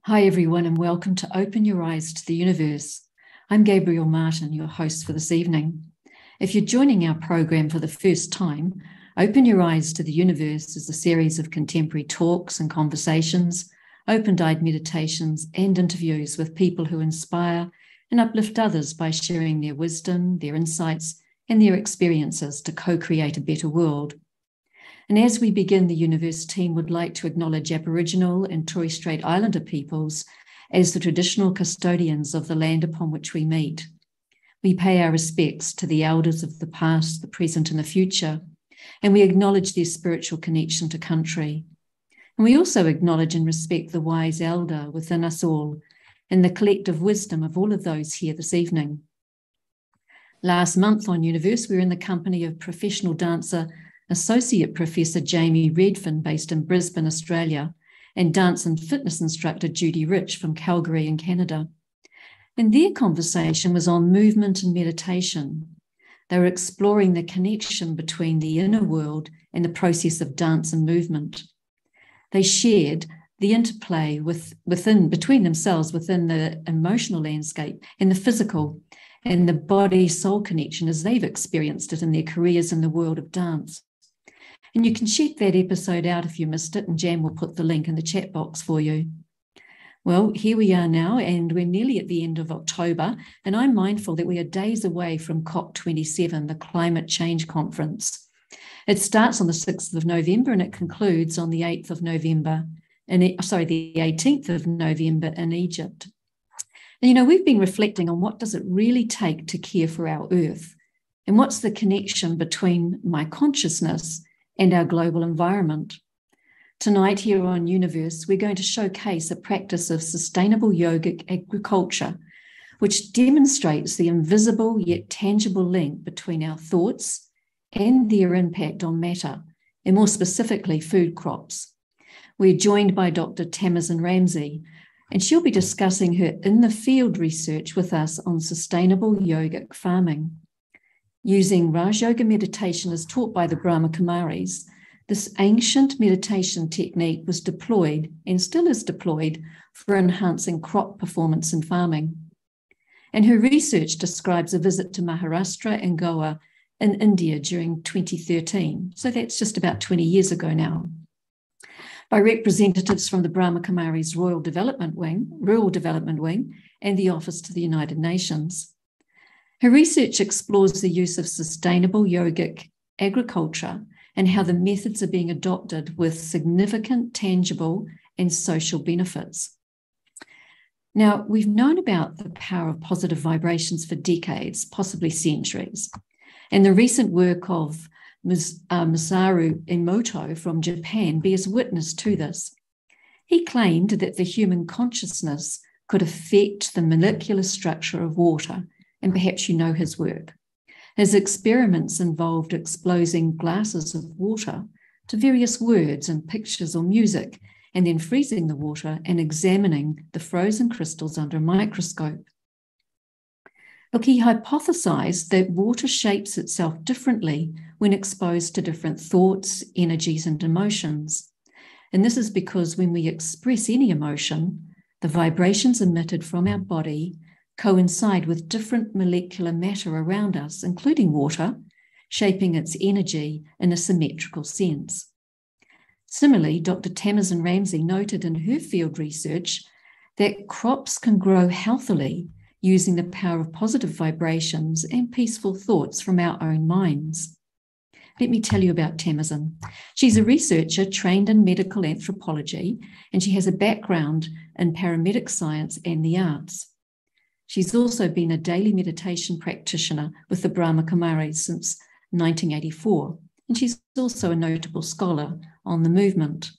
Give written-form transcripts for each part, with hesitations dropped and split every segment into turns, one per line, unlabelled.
Hi, everyone, and welcome to Open Your Eyes to the Universe. I'm Gabrielle Martin, your host for this evening. If you're joining our program for the first time, Open Your Eyes to the Universe is a series of contemporary talks and conversations, open-eyed meditations, and interviews with people who inspire and uplift others by sharing their wisdom, their insights, and their experiences to co-create a better world. And as we begin, the Youniverse team would like to acknowledge Aboriginal and Torres Strait Islander peoples as the traditional custodians of the land upon which we meet. We pay our respects to the elders of the past, the present, and the future, and we acknowledge their spiritual connection to country. And we also acknowledge and respect the wise elder within us all and the collective wisdom of all of those here this evening. Last month on Youniverse, we were in the company of professional dancer Associate Professor Jamie Redfern, based in Brisbane, Australia, and dance and fitness instructor Judy Rich from Calgary in Canada. And their conversation was on movement and meditation. They were exploring the connection between the inner world and the process of dance and movement. They shared the interplay between themselves within the emotional landscape and the physical and the body-soul connection as they've experienced it in their careers in the world of dance. And you can check that episode out if you missed it, and Jan will put the link in the chat box for you. Well, here we are now, and we're nearly at the end of October, and I'm mindful that we are days away from COP27, the Climate Change Conference. It starts on the 6th of November, and it concludes on the 8th of November, the 18th of November in Egypt. And, we've been reflecting on what does it really take to care for our Earth, and what's the connection between my consciousness and our global environment. Tonight here on Youniverse, we're going to showcase a practice of sustainable yogic agriculture, which demonstrates the invisible yet tangible link between our thoughts and their impact on matter, and more specifically, food crops. We're joined by Dr. Tamasin Ramsay, and she'll be discussing her in-the-field research with us on sustainable yogic farming. Using Raj Yoga meditation as taught by the Brahma Kumaris, this ancient meditation technique was deployed and still is deployed for enhancing crop performance in farming. And her research describes a visit to Maharashtra and Goa in India during 2013. So that's just about 20 years ago now, by representatives from the Brahma Kumaris Rural Development Wing, and the Office to the United Nations. Her research explores the use of sustainable yogic agriculture and how the methods are being adopted with significant tangible and social benefits. Now, we've known about the power of positive vibrations for decades, possibly centuries, and the recent work of Masaru Emoto from Japan bears witness to this. He claimed that the human consciousness could affect the molecular structure of water, and perhaps you know his work. His experiments involved exposing glasses of water to various words and pictures or music, and then freezing the water and examining the frozen crystals under a microscope. Look, he hypothesized that water shapes itself differently when exposed to different thoughts, energies, and emotions. And this is because when we express any emotion, the vibrations emitted from our body coincide with different molecular matter around us, including water, shaping its energy in a symmetrical sense. Similarly, Dr. Tamasin Ramsay noted in her field research that crops can grow healthily using the power of positive vibrations and peaceful thoughts from our own minds. Let me tell you about Tamasin. She's a researcher trained in medical anthropology, and she has a background in paramedic science and the arts. She's also been a daily meditation practitioner with the Brahma Kumaris since 1984, and she's also a notable scholar on the movement.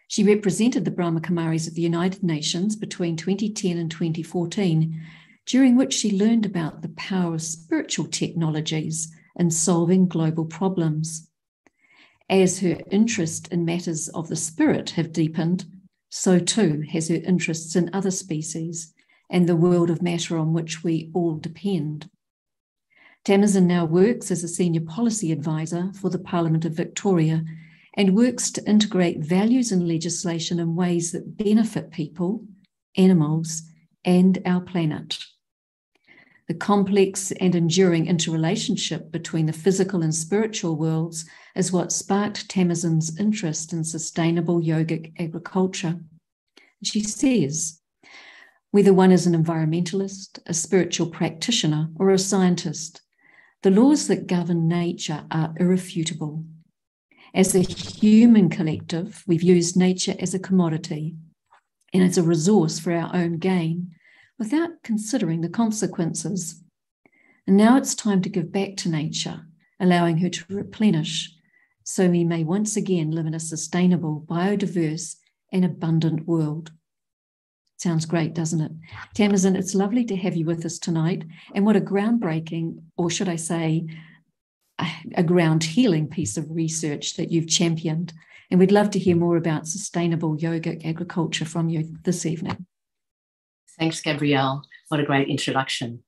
She represented the Brahma Kumaris at the United Nations between 2010 and 2014, during which she learned about the power of spiritual technologies in solving global problems. As her interest in matters of the spirit have deepened, so too has her interests in other species and the world of matter on which we all depend. Tamasin now works as a senior policy advisor for the Parliament of Victoria and works to integrate values and legislation in ways that benefit people, animals, and our planet. The complex and enduring interrelationship between the physical and spiritual worlds is what sparked Tamasin's interest in sustainable yogic agriculture. She says, whether one is an environmentalist, a spiritual practitioner, or a scientist, the laws that govern nature are irrefutable. As a human collective, we've used nature as a commodity and as a resource for our own gain without considering the consequences. And now it's time to give back to nature, allowing her to replenish, so we may once again live in a sustainable, biodiverse, and abundant world. Sounds great, doesn't it? Tamasin, it's lovely to have you with us tonight. And what a groundbreaking, or should I say, a ground healing piece of research that you've championed. And we'd love to hear more about sustainable yogic agriculture from you this evening.
Thanks, Gabrielle. What a great introduction.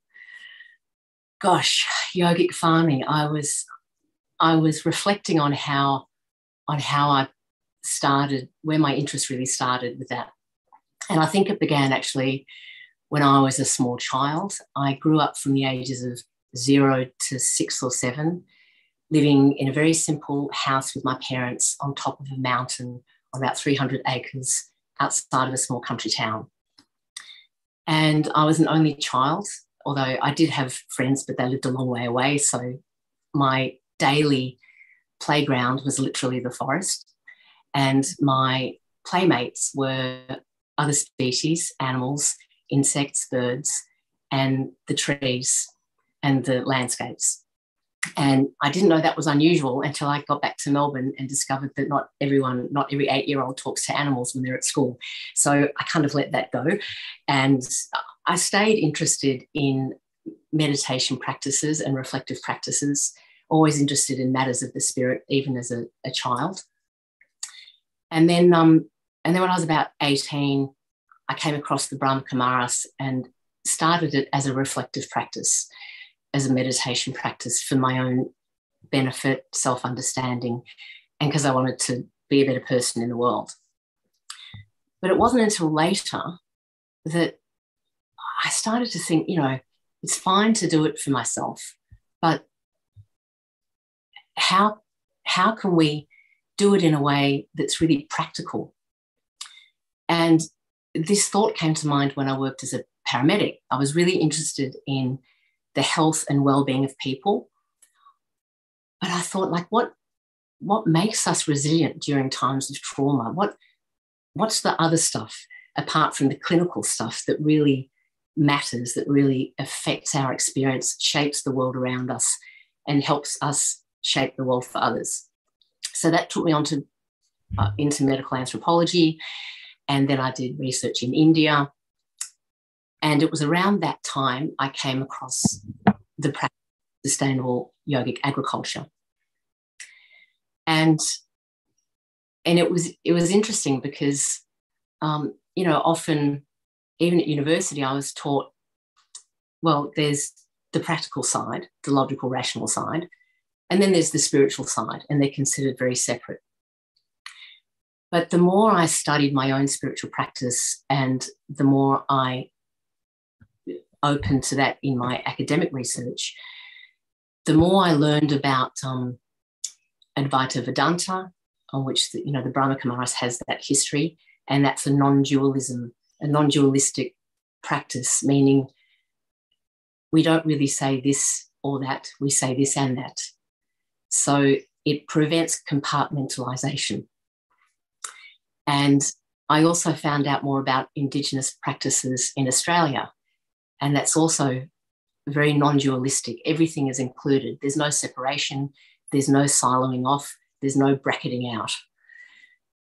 Gosh, yogic farming. I was reflecting on how I started, where my interest really started with that. And I think it began actually when I was a small child. I grew up from the ages of 0 to 6 or 7, living in a very simple house with my parents on top of a mountain on about 300 acres outside of a small country town. And I was an only child, although I did have friends, but they lived a long way away. So my daily playground was literally the forest. And my playmates were other species, animals, insects, birds, and the trees and the landscapes. And I didn't know that was unusual until I got back to Melbourne and discovered that not every 8-year-old talks to animals when they're at school. So I kind of let that go. And I stayed interested in meditation practices and reflective practices, always interested in matters of the spirit, even as a child. And then when I was about 18, I came across the Brahma Kumaris and started it as a reflective practice, as a meditation practice for my own benefit, self-understanding, and because I wanted to be a better person in the world. But it wasn't until later that I started to think, it's fine to do it for myself, but how can we do it in a way that's really practical? And this thought came to mind when I worked as a paramedic. I was really interested in the health and well-being of people. But I thought, what makes us resilient during times of trauma? What's the other stuff, apart from the clinical stuff, that really matters, that really affects our experience, shapes the world around us, and helps us shape the world for others? So that took me on to into medical anthropology, and then I did research in India. And it was around that time I came across the practice of sustainable yogic agriculture. And it was interesting because, often, even at university, I was taught, well, there's the practical side, the logical, rational side, and then there's the spiritual side, and they're considered very separate. But the more I studied my own spiritual practice and the more I opened to that in my academic research, the more I learned about Advaita Vedanta, on which the Brahma Kumaris has that history, and that's a non-dualistic practice, meaning we don't really say this or that, we say this and that. So it prevents compartmentalization. And I also found out more about Indigenous practices in Australia, and that's also very non-dualistic. Everything is included. There's no separation. There's no siloing off. There's no bracketing out.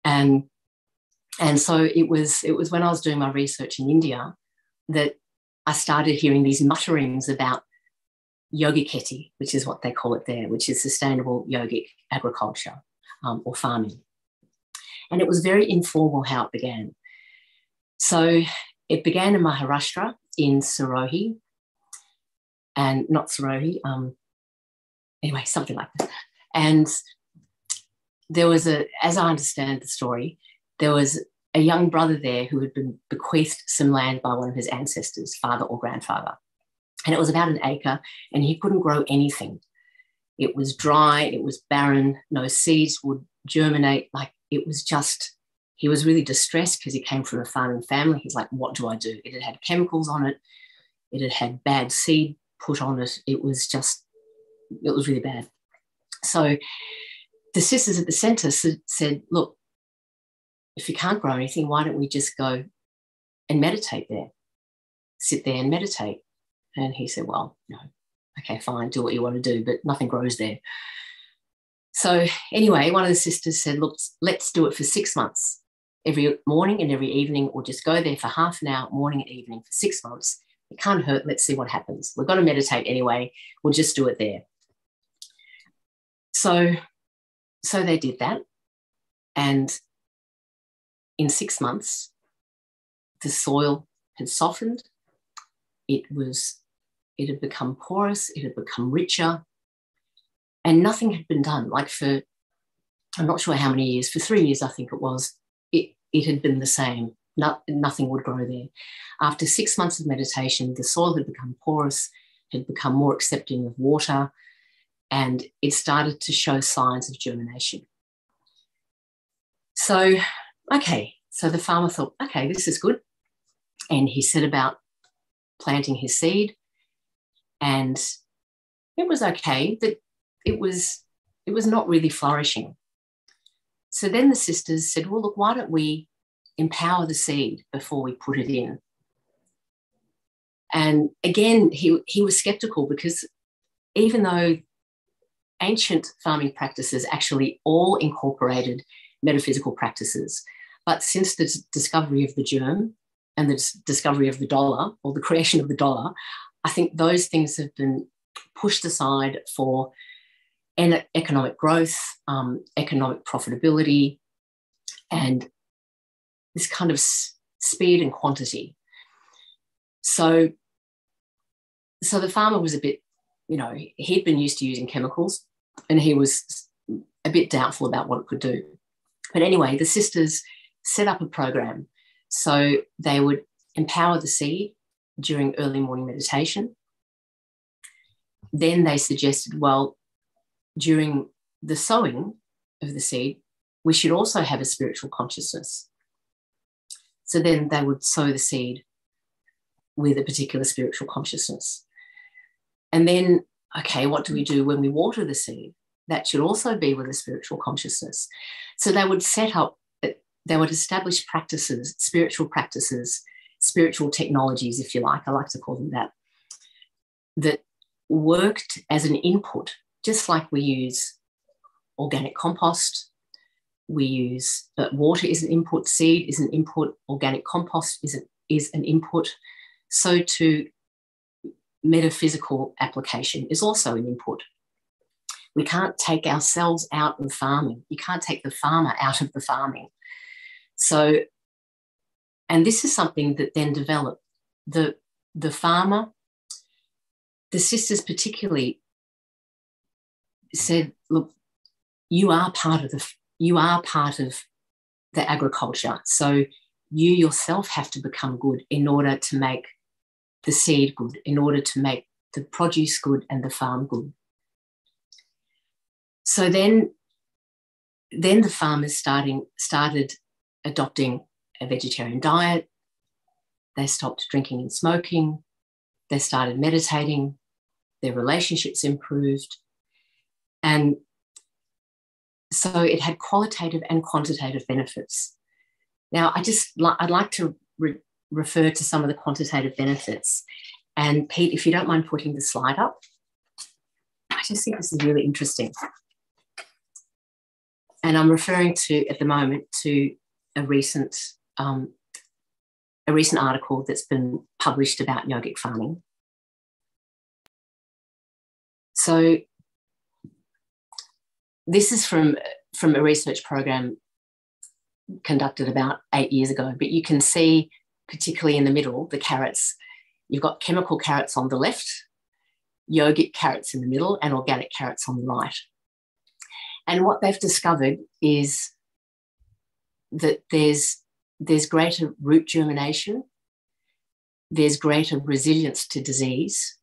And so it was when I was doing my research in India that I started hearing these mutterings about yogiketi, which is what they call it there, which is sustainable yogic agriculture or farming. And it was very informal how it began. So it began in Maharashtra, in Sirohi, and not Sirohi, anyway, something like that. And as I understand the story, there was a young brother there who had been bequeathed some land by one of his ancestors, father or grandfather. And it was about an acre, and he couldn't grow anything. It was dry, it was barren, no seeds would germinate. Like, it was just, he was really distressed because he came from a farming family. He's like, what do I do? It had chemicals on it. It had had bad seed put on it. It was really bad. So the sisters at the centre said, look, if you can't grow anything, why don't we just go and meditate there? Sit there and meditate. And he said, well, no, okay, fine, do what you want to do, but nothing grows there. So anyway, one of the sisters said, look, let's do it for 6 months. Every morning and every evening, or just go there for half an hour, morning and evening for 6 months. It can't hurt. Let's see what happens. We're going to meditate anyway. We'll just do it there. So they did that. And in 6 months, the soil had softened. It had become porous. It had become richer. And nothing had been done. Like, for, I'm not sure how many years, for 3 years, I think it was, it had been the same. Nothing would grow there. After 6 months of meditation, the soil had become porous, had become more accepting of water, and it started to show signs of germination. So the farmer thought, okay, this is good. And he set about planting his seed, and it was okay, but it was not really flourishing. So then the sisters said, well, look, why don't we empower the seed before we put it in? And again, he was skeptical, because even though ancient farming practices actually all incorporated metaphysical practices, but since the discovery of the germ and the discovery of the dollar, or the creation of the dollar, I think those things have been pushed aside for economic growth, economic profitability, and this kind of speed and quantity. So the farmer was a bit, he'd been used to using chemicals, and he was a bit doubtful about what it could do. But anyway, the sisters set up a program. So they would empower the seed during early morning meditation. Then they suggested, well, during the sowing of the seed, we should also have a spiritual consciousness. So then they would sow the seed with a particular spiritual consciousness. And then, okay, what do we do when we water the seed? That should also be with a spiritual consciousness. So they would establish practices, spiritual technologies, if you like, I like to call them that worked as an input, just like we use organic compost, we use water is an input, seed is an input, organic compost is an input. So too, metaphysical application is also an input. We can't take ourselves out of farming. You can't take the farmer out of the farming. So, and this is something that then developed. The farmer, the sisters particularly said, look, you are part of the agriculture. So you yourself have to become good in order to make the seed good, in order to make the produce good and the farm good. So then the farmers started adopting a vegetarian diet. They stopped drinking and smoking. They started meditating. Their relationships improved. And so it had qualitative and quantitative benefits. Now, I'd like to refer to some of the quantitative benefits. And Pete, if you don't mind putting the slide up, I just think this is really interesting. And I'm referring to, at the moment, to a recent article that's been published about yogic farming. So this is from a research program conducted about 8 years ago, but you can see, particularly in the middle, the carrots. You've got chemical carrots on the left, yogic carrots in the middle, and organic carrots on the right. And what they've discovered is that there's greater root germination, there's greater resilience to disease,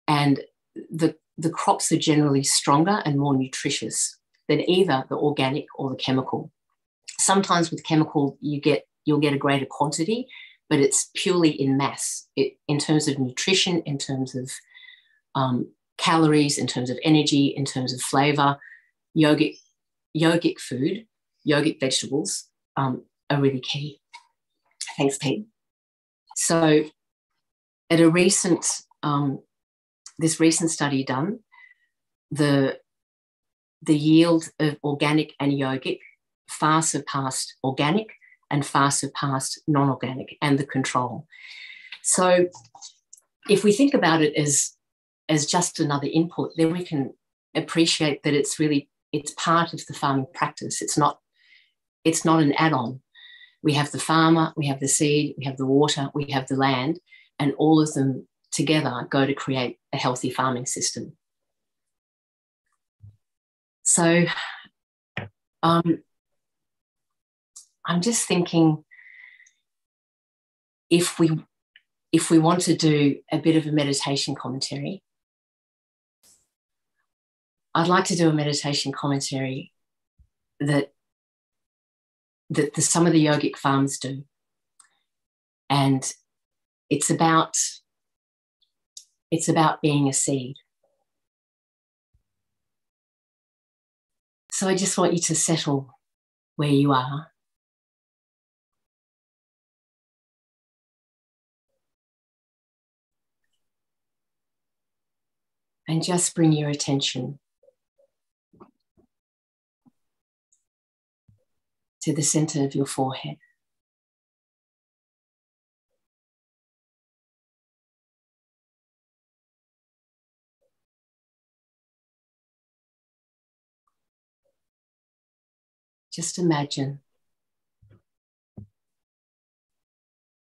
and the crops are generally stronger and more nutritious than either the organic or the chemical. Sometimes with chemical, you'll get a greater quantity, but it's purely in mass. In terms of nutrition, in terms of calories, in terms of energy, in terms of flavour, yogic food, yogic vegetables are really key. Thanks, Pete. So at a recent this recent study done, the yield of organic and yogic far surpassed organic and far surpassed non-organic and the control. So if we think about it as just another input, then we can appreciate that it's part of the farming practice. It's not an add-on. We have the farmer, we have the seed, we have the water, we have the land, and all of them together go to create a healthy farming system. So I'm just thinking, if we want to do a bit of a meditation commentary, I'd like to do a meditation commentary that some of the yogic farmers do. And it's about being a seed. So I just want you to settle where you are. And just bring your attention to the center of your forehead. Just imagine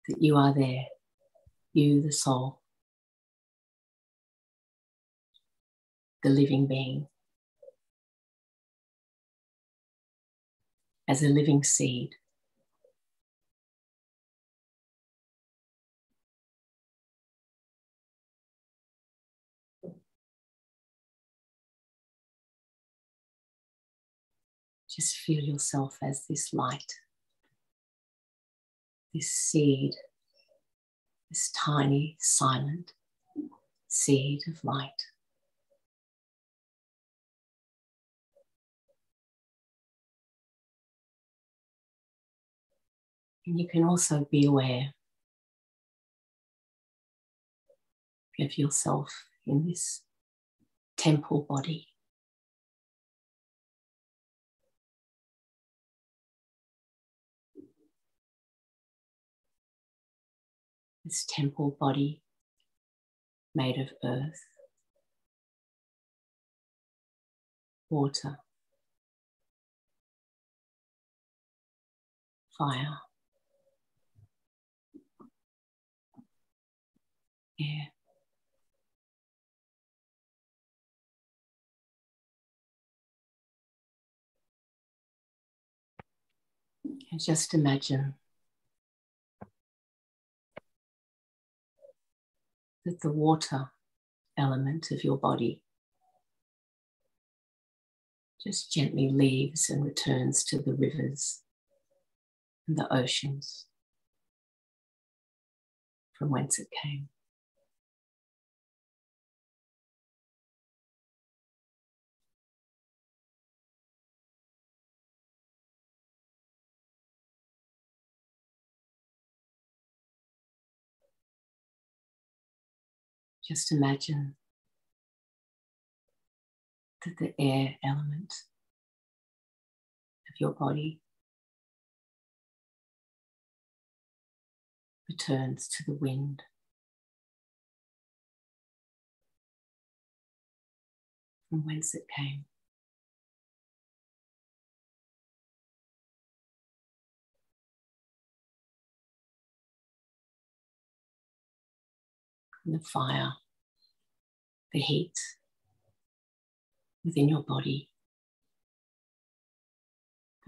that you are there, you, the soul, the living being, as a living seed. Just feel yourself as this light, this seed, this tiny, silent seed of light. And you can also be aware of yourself in this temple body. This temple body made of earth, water, fire, air. And just imagine that the water element of your body just gently leaves and returns to the rivers and the oceans from whence it came. Just imagine that the air element of your body returns to the wind from whence it came. And the fire, the heat within your body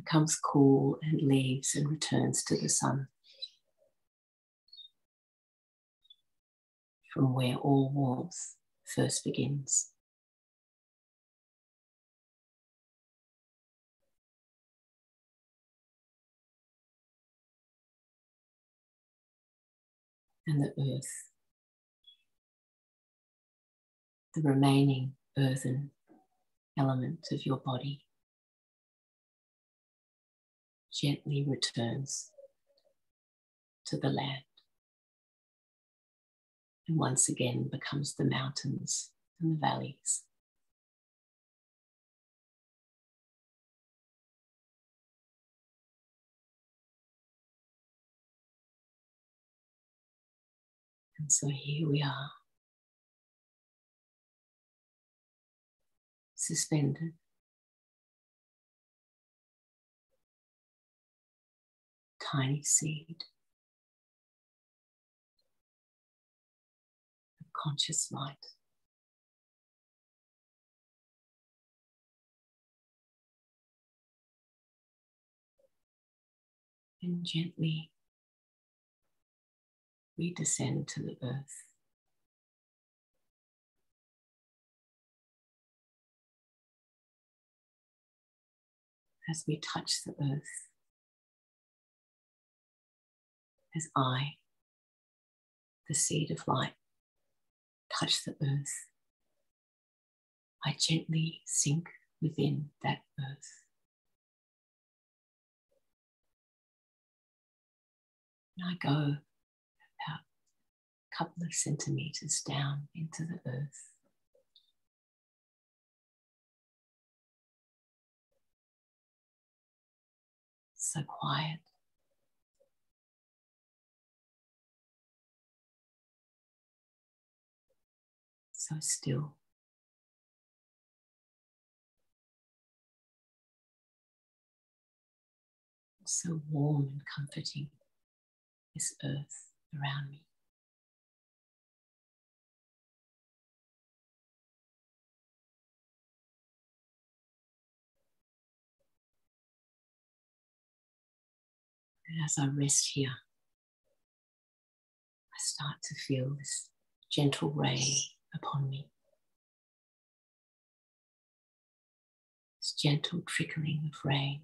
becomes cool and leaves and returns to the sun, from where all warmth first begins. And the earth, the remaining earthen element of your body, gently returns to the land and once again becomes the mountains and the valleys. And so here we are, suspended, tiny seed of conscious light. And gently we descend to the earth. As we touch the earth, as I, the seed of light, touch the earth, I gently sink within that earth. And I go about a couple of centimeters down into the earth. So quiet. So still. So warm and comforting, this earth around me. And as I rest here, I start to feel this gentle ray upon me. This gentle trickling of rain.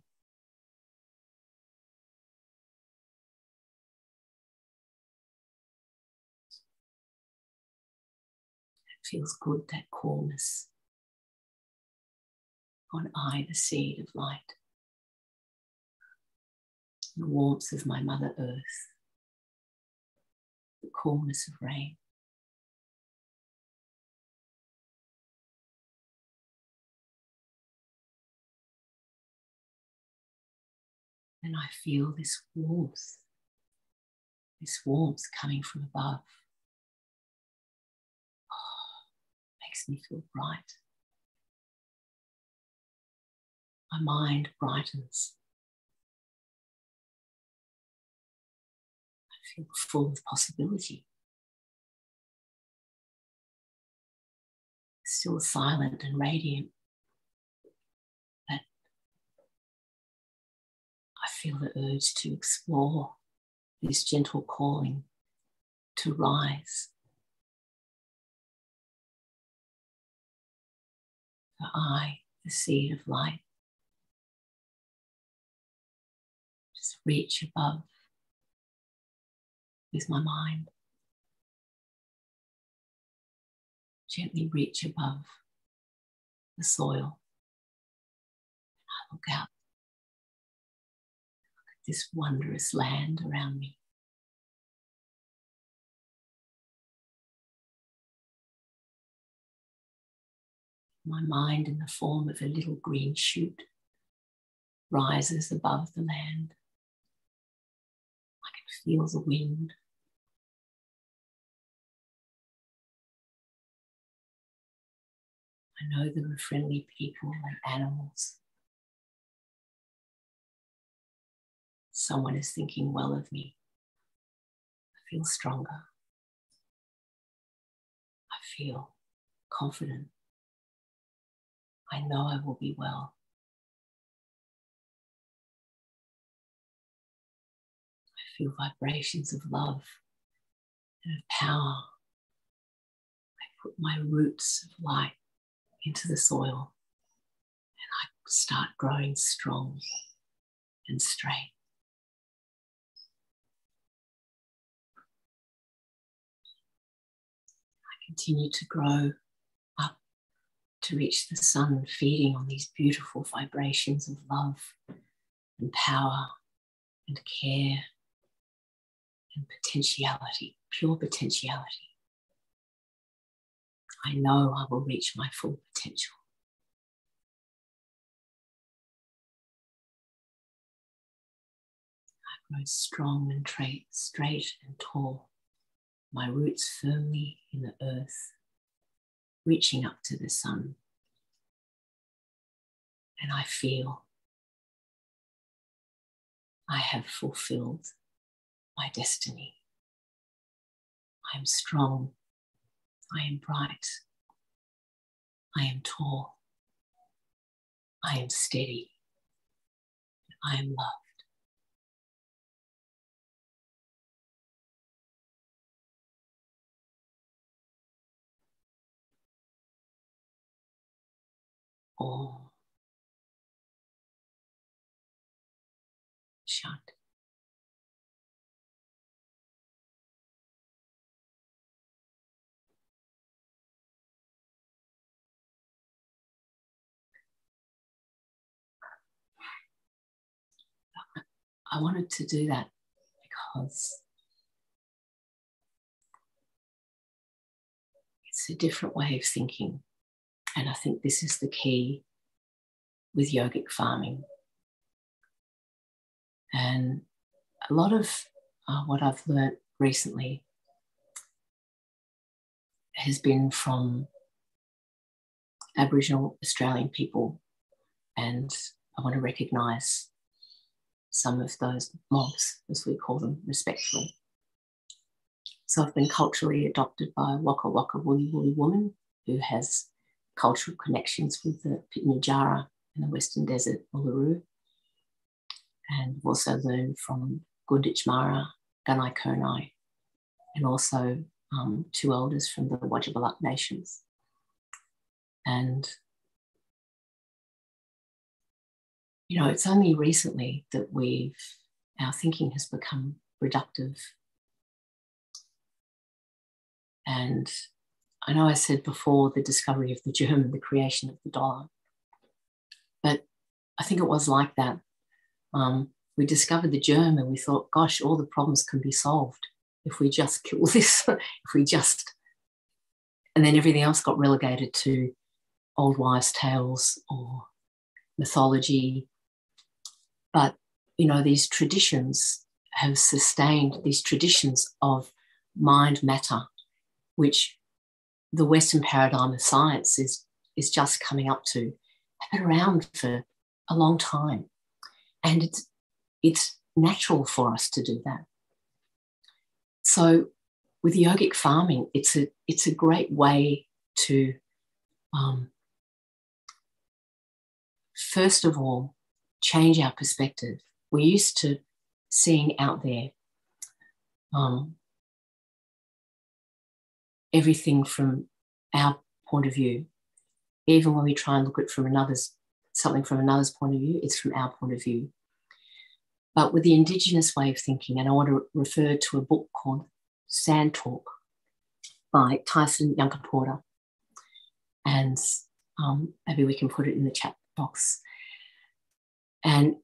It feels good, that coolness on I, the seed of light. The warmth of my Mother Earth. The coolness of rain. And I feel this warmth coming from above. Oh, makes me feel bright. My mind brightens. I feel full of possibility. Still silent and radiant, but I feel the urge to explore this gentle calling to rise. For I, the seed of light, just reach above with my mind. Gently reach above the soil. I look out. Look at this wondrous land around me. My mind, in the form of a little green shoot, rises above the land. I can feel the wind. I know there are friendly people and animals. Someone is thinking well of me. I feel stronger. I feel confident. I know I will be well. feel vibrations of love and of power. I put my roots of light into the soil and I start growing strong and straight. I continue to grow up to reach the sun, feeding on these beautiful vibrations of love and power and care and potentiality, pure potentiality. I know I will reach my full potential. I grow strong and straight and tall, my roots firmly in the earth, reaching up to the sun. And I feel I have fulfilled my destiny. I am strong. I am bright. I am tall. I am steady. I am loved. All shut. I wanted to do that because it's a different way of thinking. And I think this is the key with yogic farming. And a lot of what I've learned recently has been from Aboriginal Australian people. And I want to recognise some of those mobs, as we call them, respectfully. So I've been culturally adopted by a Waka Waka Woolly Woolly woman who has cultural connections with the Pitjantjatjara in the Western Desert, Uluru, and also learned from Gunditj Mara, Gunai Kurnai, and also 2 elders from the Wajibulak Nations. And you know, it's only recently that our thinking has become reductive. And I know I said before the discovery of the germ and the creation of the dollar, but I think it was like that. We discovered the germ and we thought, gosh, all the problems can be solved if we just kill this, and then everything else got relegated to old wives' tales or mythology. But, you know, these traditions have sustained these traditions of mind matter, which the Western paradigm of science is just coming up to. Have been around for a long time. And it's natural for us to do that. So with yogic farming, it's a great way to, first of all, change our perspective. We're used to seeing out there everything from our point of view. Even when we try and look at something from another's point of view, it's from our point of view. But with the Indigenous way of thinking, and I want to refer to a book called Sand Talk by Tamasin Yankaporta, and maybe we can put it in the chat box. And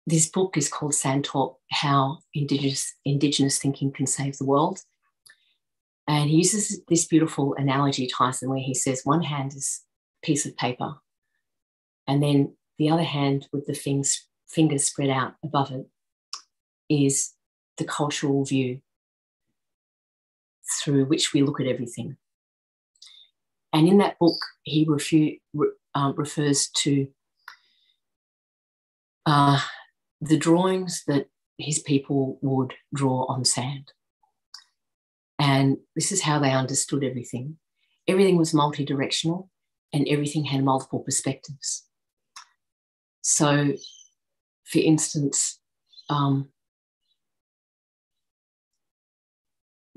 this book is called Sand Talk, How Indigenous Thinking Can Save the World. And he uses this beautiful analogy, Tyson, where he says one hand is a piece of paper and then the other hand with the fingers spread out above it is the cultural view through which we look at everything. And in that book, he refers to the drawings that his people would draw on sand. And this is how they understood everything. Everything was multi-directional and everything had multiple perspectives. So, for instance,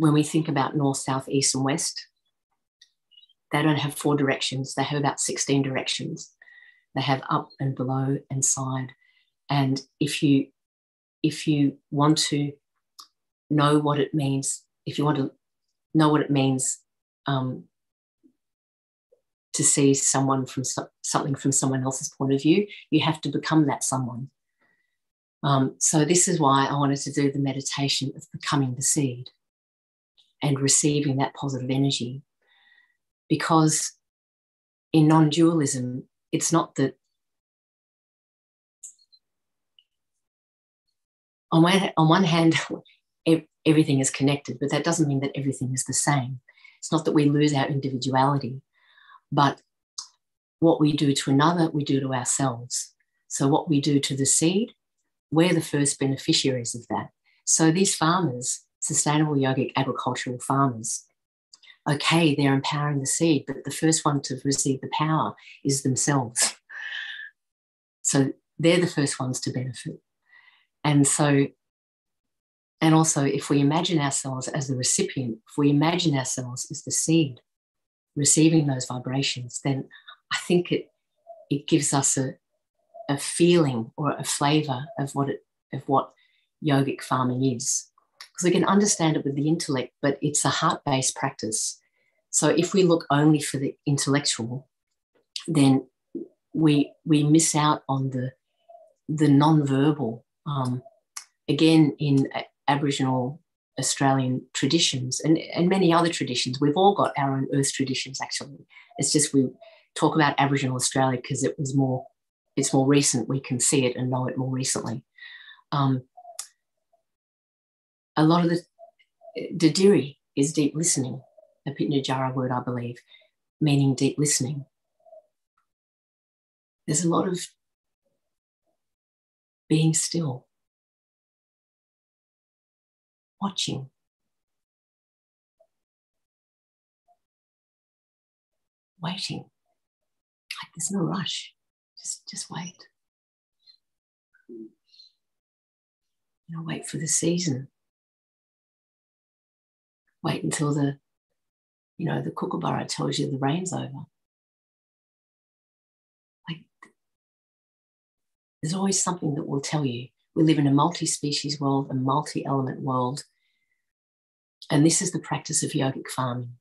when we think about north, south, east, and west, they don't have 4 directions. They have about 16 directions. They have up and below and side. And if you want to know what it means, if you want to know what it means to see someone from something from someone else's point of view, you have to become that someone. So this is why I wanted to do the meditation of becoming the seed and receiving that positive energy. Because in non-dualism, it's not that on one hand, everything is connected, but that doesn't mean that everything is the same. It's not that we lose our individuality, but what we do to another, we do to ourselves. So what we do to the seed, we're the first beneficiaries of that. So these farmers, sustainable yogic agricultural farmers, okay, they're empowering the seed, but the first one to receive the power is themselves. So they're the first ones to benefit. And so, and also if we imagine ourselves as the recipient, if we imagine ourselves as the seed receiving those vibrations, then I think it gives us a feeling or a flavour of what yogic farming is. Because we can understand it with the intellect, but it's a heart-based practice. So if we look only for the intellectual, then we miss out on the non-verbal. Again, in Aboriginal Australian traditions and many other traditions, we've all got our own earth traditions, actually. It's just we talk about Aboriginal Australia because it's more recent. We can see it and know it more recently. A lot of the Didiri is deep listening, a Pitjantjatjara word, I believe, meaning deep listening. There's a lot of being still, watching, waiting. Like there's no rush. Just wait. Wait for the season. Wait until the kookaburra tells you the rain's over. Like there's always something that will tell you. We live in a multi-species world, a multi-element world. And this is the practice of yogic farming.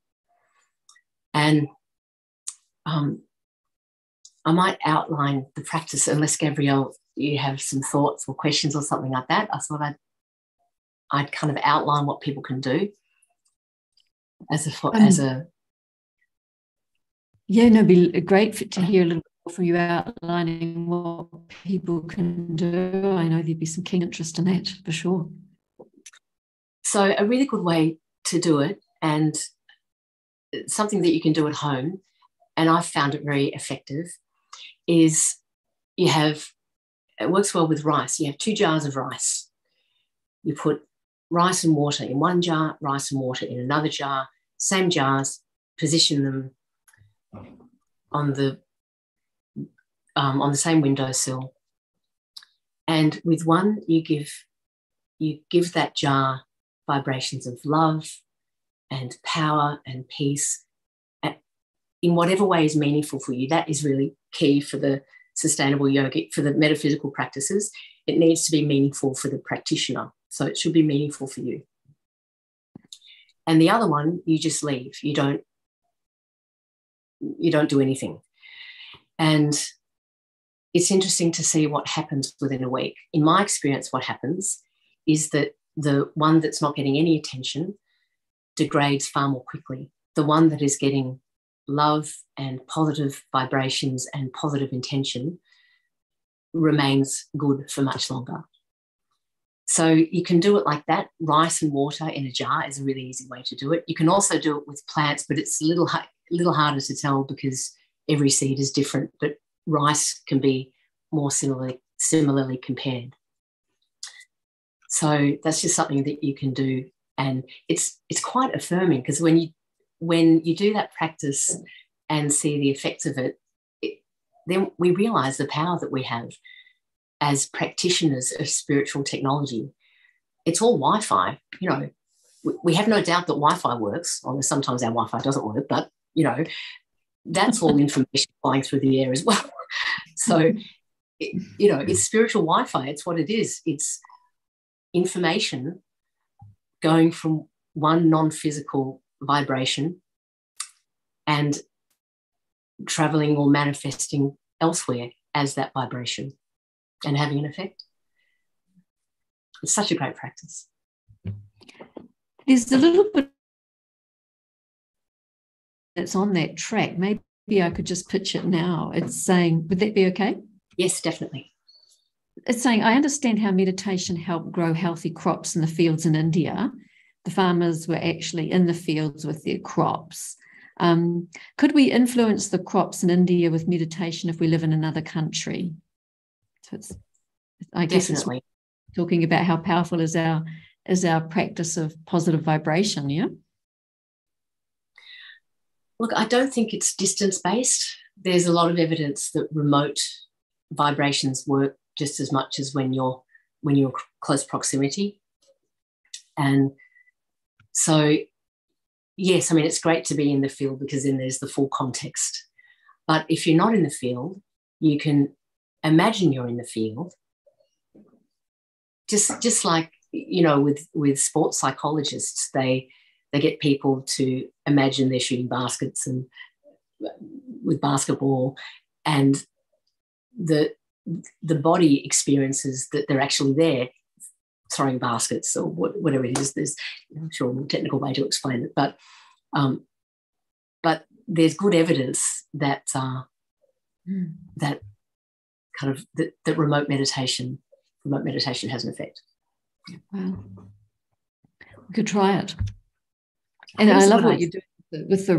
And I might outline the practice, unless, Gabrielle, you have some thoughts or questions or something like that. I thought I'd kind of outline what people can do
Yeah, no, it'd be great to hear a little bit more from you outlining what people can do. I know there'd be some keen interest in that for sure.
So a really good way to do it, and something that you can do at home, and I've found it very effective, is it works well with rice. You have 2 jars of rice. You put rice and water in one jar, rice and water in another jar, same jars, position them on the same windowsill. And with one, you give that jar vibrations of love and power and peace in whatever way is meaningful for you. That is really key for the sustainable yogic, for the metaphysical practices. It needs to be meaningful for the practitioner. So it should be meaningful for you. And the other one, you just leave. You don't do anything. And it's interesting to see what happens within a week. In my experience, what happens is that the one that's not getting any attention degrades far more quickly. The one that is getting love and positive vibrations and positive intention remains good for much longer. So you can do it like that. Rice and water in a jar is a really easy way to do it. You can also do it with plants, but it's a little harder to tell because every seed is different, but rice can be more similarly compared. So that's just something that you can do. And it's quite affirming, because when you do that practice and see the effects of it, then we realise the power that we have as practitioners of spiritual technology. It's all Wi-Fi, we have no doubt that Wi-Fi works, although sometimes our Wi-Fi doesn't work, but, that's all information flying through the air as well. So, it's spiritual Wi-Fi. It's what it is. It's information going from one non-physical vibration and traveling or manifesting elsewhere as that vibration and having an effect. It's such a great practice.
There's a little bit that's on that track. Maybe I could just pitch it now. It's saying, would that be okay?
Yes, definitely.
It's saying, I understand how meditation helped grow healthy crops in the fields in India. The farmers were actually in the fields with their crops. Could we influence the crops in India with meditation if we live in another country? So I guess
definitely.
It's talking about how powerful is our practice of positive vibration, yeah?
Look, I don't think it's distance-based. There's a lot of evidence that remote vibrations work just as much as when you're close proximity. And so, yes, I mean, it's great to be in the field because then there's the full context. But if you're not in the field, you can imagine you're in the field. Just like, with sports psychologists, they get people to imagine they're shooting baskets and with basketball, and the body experiences that they're actually there throwing baskets or whatever it is. There's, I'm sure, a more technical way to explain it, but there's good evidence that that kind of that remote meditation has an effect.
Wow, we could try it. And I love what you're doing with the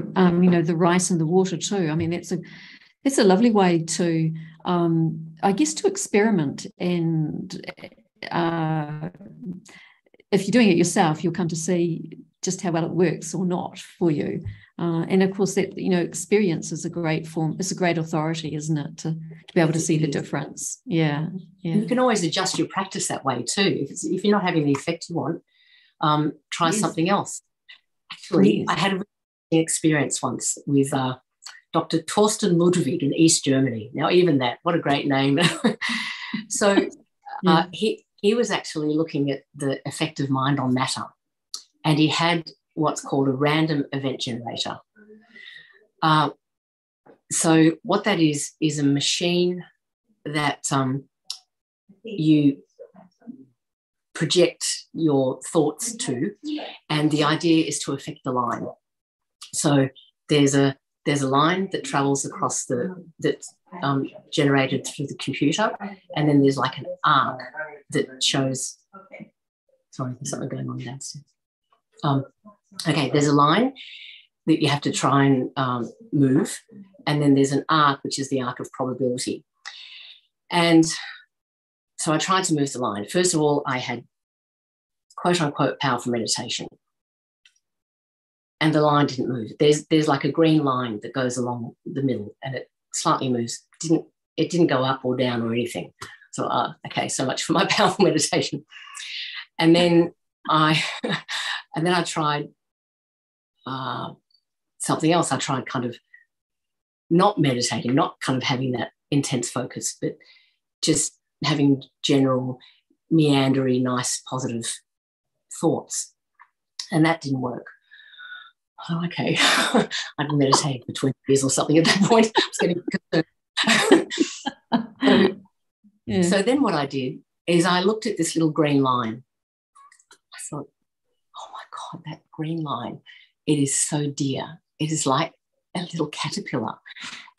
the rice and the water too. I mean, it's a lovely way to, I guess, to experiment. And if you're doing it yourself, you'll come to see just how well it works or not for you. And of course, that experience is a great form. It's a great authority, isn't it, to be able to see the difference? Yeah, yeah.
And you can always adjust your practice that way too. If you're not having the effect you want, try something else. Actually, I had an experience once with Dr. Torsten Ludwig in East Germany. Now, even that, what a great name. So he was actually looking at the effect of mind on matter, and he had what's called a random event generator. So what that is a machine that you project your thoughts to, and the idea is to affect the line. So there's a line that travels across that's generated through the computer, and then there's like an arc that shows. Sorry, there's something going on downstairs. Okay, there's a line that you have to try and move, and then there's an arc, which is the arc of probability. And so I tried to move the line. First of all, I had quote-unquote powerful meditation, and the line didn't move. There's like a green line that goes along the middle, and it slightly moves. It didn't go up or down or anything. So, okay, so much for my powerful meditation. And then I tried something else. I tried kind of not meditating, not kind of having that intense focus, but just having general meandery, nice, positive thoughts. And that didn't work. Oh, okay. I'd meditated for 20 years or something at that point. I was getting concerned. So then what I did is I looked at this little green line. I thought, oh my God, that green line, it is so dear. It is like a little caterpillar.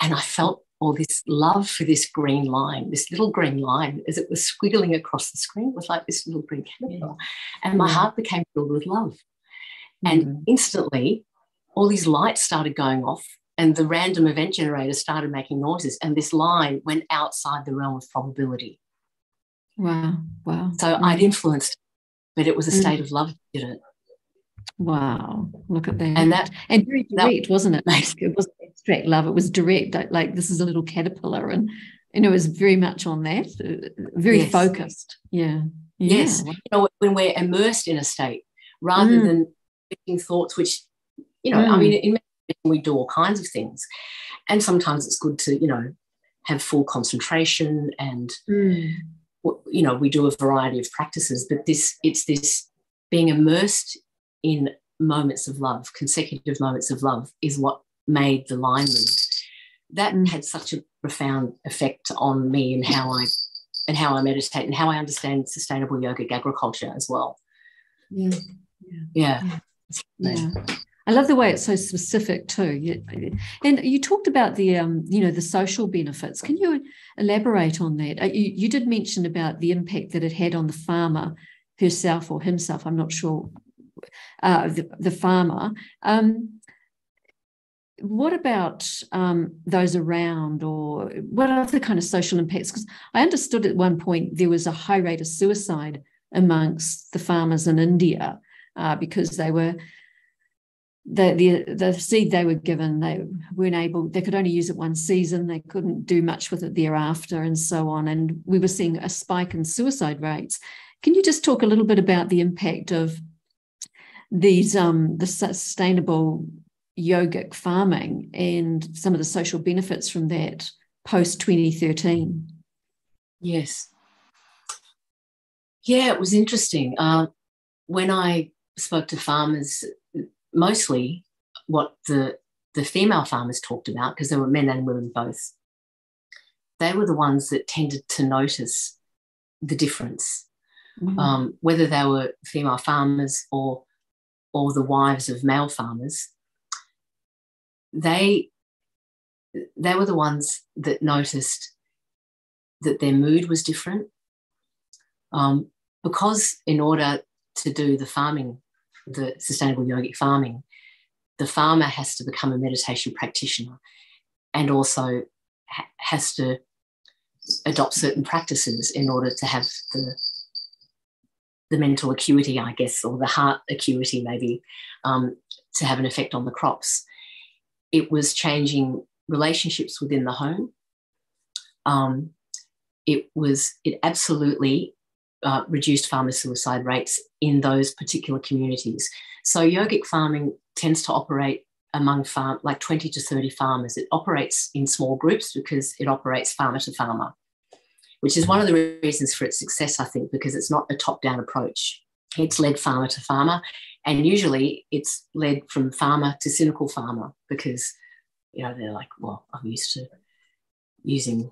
And I felt all this love for this green line, this little green line, as it was squiggling across the screen. It was like this little green caterpillar. And my heart became filled with love. And instantly, all these lights started going off, and the random event generator started making noises, and this line went outside the realm of probability.
Wow.
So I'd influenced, but it was a state of love that did it.
Wow, look at that.
And
very direct, wasn't it? It wasn't abstract love, it was direct, like this is a little caterpillar, and it was very much on that, very focused. Yeah.
Yes. When we're immersed in a state, rather than thinking thoughts, which, I mean, in meditation we do all kinds of things. And sometimes it's good to, have full concentration and, we do a variety of practices. But it's this being immersed in moments of love, consecutive moments of love, is what made the line move. That had such a profound effect on me and how I meditate and how I understand sustainable yogic agriculture as well. Yeah.
I love the way it's so specific too. And you talked about the the social benefits. Can you elaborate on that? You did mention about the impact that it had on the farmer herself or himself. I'm not sure. The farmer. What about those around, or what other kind of social impacts? Because I understood at one point there was a high rate of suicide amongst the farmers in India because they were the seed they were given, they could only use it one season, they couldn't do much with it thereafter, and so on. And we were seeing a spike in suicide rates. Can you just talk a little bit about the impact of these the sustainable yogic farming and some of the social benefits from that post 2013?
Yes. Yeah, it was interesting. When I spoke to farmers, mostly what the female farmers talked about, because there were men and women both, they were the ones that tended to notice the difference, whether they were female farmers or the wives of male farmers. They were the ones that noticed that their mood was different, because in order to do the farming, the sustainable yogic farming, the farmer has to become a meditation practitioner and also has to adopt certain practices in order to have the mental acuity, I guess, or the heart acuity maybe, to have an effect on the crops. It was changing relationships within the home. It absolutely reduced farmer suicide rates in those particular communities. So yogic farming tends to operate among like 20 to 30 farmers. It operates in small groups because it operates farmer to farmer, which is one of the reasons for its success, I think, because it's not a top-down approach. It's led farmer to farmer, and usually it's led from farmer to cynical farmer because, they're like, well, I'm used to using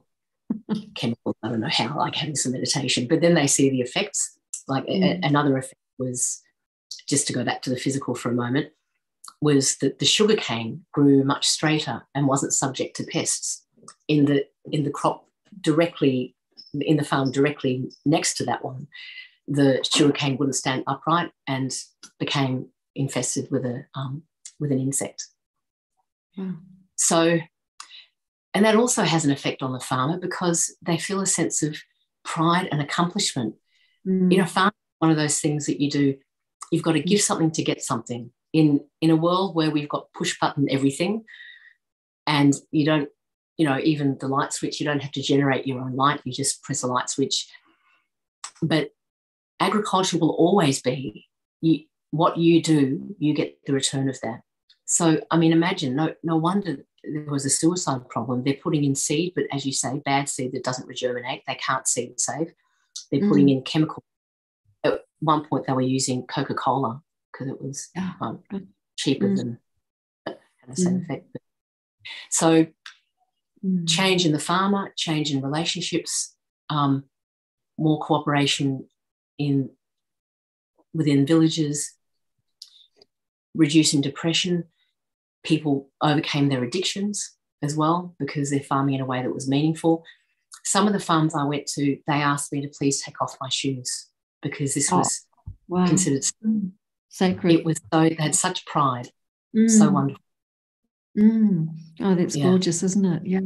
chemicals, I don't know how, like having some meditation. But then they see the effects. Like another effect was, just to go back to the physical for a moment, was that the sugarcane grew much straighter and wasn't subject to pests in the crop directly, in the farm directly next to that one. The sugarcane wouldn't stand upright and became infested with an insect. So, and that also has an effect on the farmer because they feel a sense of pride and accomplishment. Farming is one of those things that you do. You've got to give something to get something. In a world where we've got push button everything, and you don't, even the light switch, you don't have to generate your own light. You just press a light switch. But agriculture will always be what you do, you get the return of that. So, I mean, imagine, no wonder there was a suicide problem. They're putting in seed, but as you say, bad seed that doesn't regerminate. They can't seed save. They're putting in chemical. At one point, they were using Coca-Cola because it was cheaper than had the same effect. So, change in the farmer, change in relationships, more cooperation within villages, reducing depression. People overcame their addictions as well because they're farming in a way that was meaningful. Some of the farms I went to, they asked me to please take off my shoes because this was considered
sacred.
It was they had such pride. So wonderful.
Oh, that's gorgeous, isn't it? Yeah.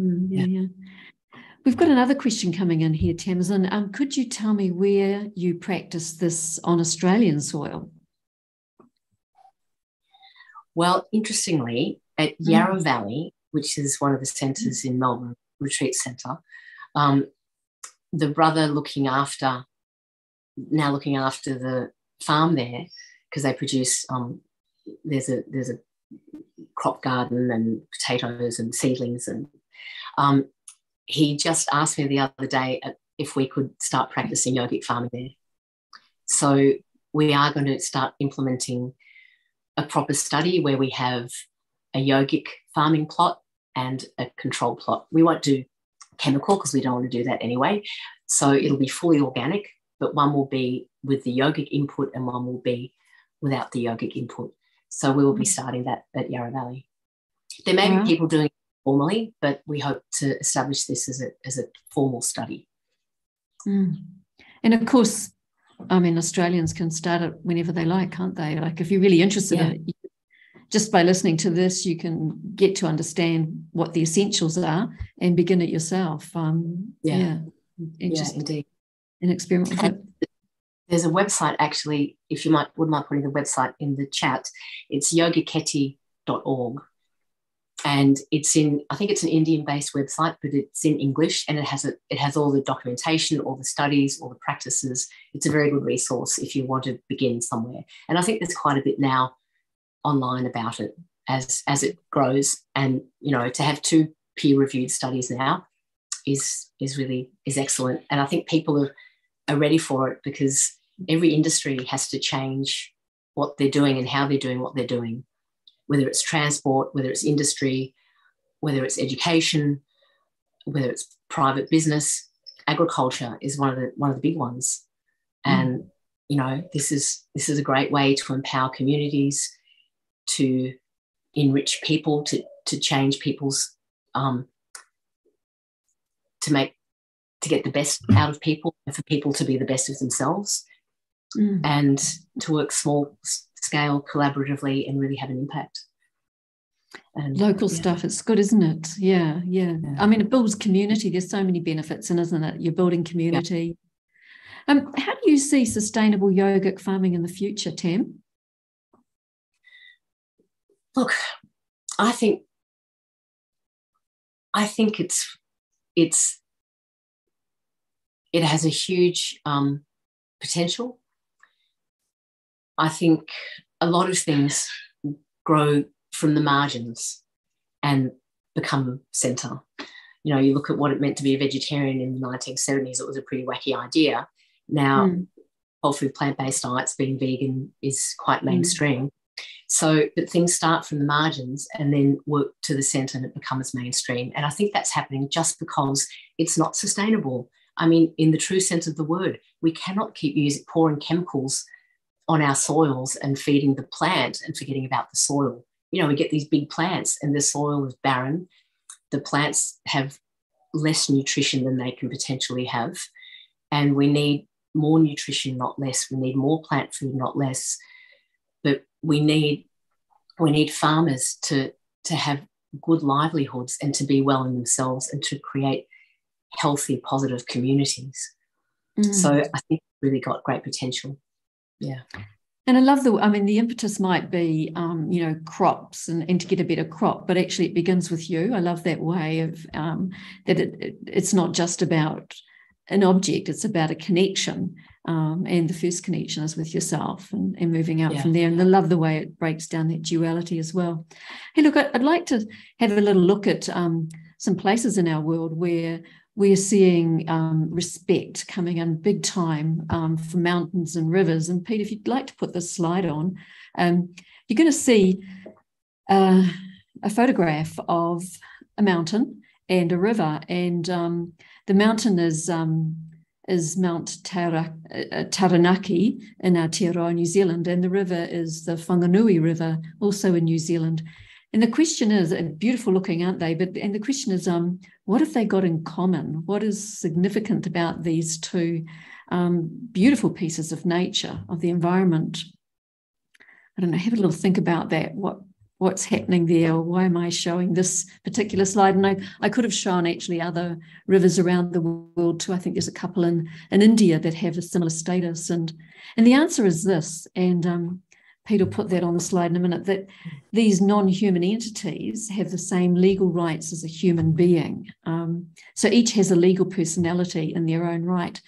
We've got another question coming in here, Tamasin. Could you tell me where you practice this on Australian soil? Well,
interestingly, at Yarra Valley, which is one of the centres in Melbourne, retreat centre, the brother looking after the farm there because they produce, there's a crop garden and potatoes and seedlings. And he just asked me the other day if we could start practicing yogic farming there. So we are going to start implementing a proper study where we have a yogic farming plot and a control plot. We won't do chemical because we don't want to do that anyway. So it'll be fully organic, but one will be with the yogic input and one will be without the yogic input. So we will be starting that at Yarra Valley. There may be people doing it formally, but we hope to establish this as a formal study.
And of course, I mean, Australians can start it whenever they like, can't they? Like if you're really interested in it, just by listening to this, you can get to understand what the essentials are and begin it yourself.
Indeed.
And experiment with it.
There's a website, actually, if you would mind putting the website in the chat. It's yogiketi.org. And I think it's an Indian-based website, but it's in English, and it has all the documentation, all the studies, all the practices. It's a very good resource if you want to begin somewhere. And I think there's quite a bit now online about it as it grows. And, to have 2 peer-reviewed studies now is excellent. And I think people are ready for it, because every industry has to change what they're doing and how they're doing what they're doing, whether it's transport, whether it's industry, whether it's education, whether it's private business. Agriculture is one of the big ones. And, this is a great way to empower communities, to enrich people, to change people's, to get the best out of people, and for people to be the best of themselves, and to work small scale collaboratively and really have an impact. And
local stuff, it's good, isn't it? Yeah. I mean, it builds community. There's so many benefits in, isn't it? You're building community. How do you see sustainable yogic farming in the future, Tam?
Look, I think it has a huge potential. I think a lot of things grow from the margins and become centre. You look at what it meant to be a vegetarian in the 1970s, it was a pretty wacky idea. Now, whole food plant-based diets, being vegan, is quite mainstream. So, but things start from the margins and then work to the centre and it becomes mainstream. And I think that's happening just because it's not sustainable. I mean, in the true sense of the word, we cannot keep pouring chemicals on our soils and feeding the plant and forgetting about the soil. We get these big plants and the soil is barren. The plants have less nutrition than they can potentially have. And we need more nutrition, not less. We need more plant food, not less. But we need farmers to have good livelihoods and to be well in themselves and to create healthy, positive communities. So I think it's really got great potential. Yeah.
And I love the impetus might be, crops and to get a better crop, but actually it begins with you. I love that way of that it's not just about an object, it's about a connection. And the first connection is with yourself and moving out from there. And I love the way it breaks down that duality as well. Hey, look, I'd like to have a little look at some places in our world where we're seeing respect coming in big time for mountains and rivers. And Pete, if you'd like to put this slide on, you're going to see a photograph of a mountain and a river. And the mountain is Mount Taranaki in Aotearoa, New Zealand, and the river is the Whanganui River, also in New Zealand. And the question is, beautiful looking, aren't they? And the question is, what have they got in common? What is significant about these two beautiful pieces of nature, of the environment? I don't know, have a little think about that. What's happening there? Why am I showing this particular slide? And I could have shown actually other rivers around the world too. I think there's a couple in India that have a similar status. And the answer is this, and Peter will put that on the slide in a minute, that these non-human entities have the same legal rights as a human being. So each has a legal personality in their own right.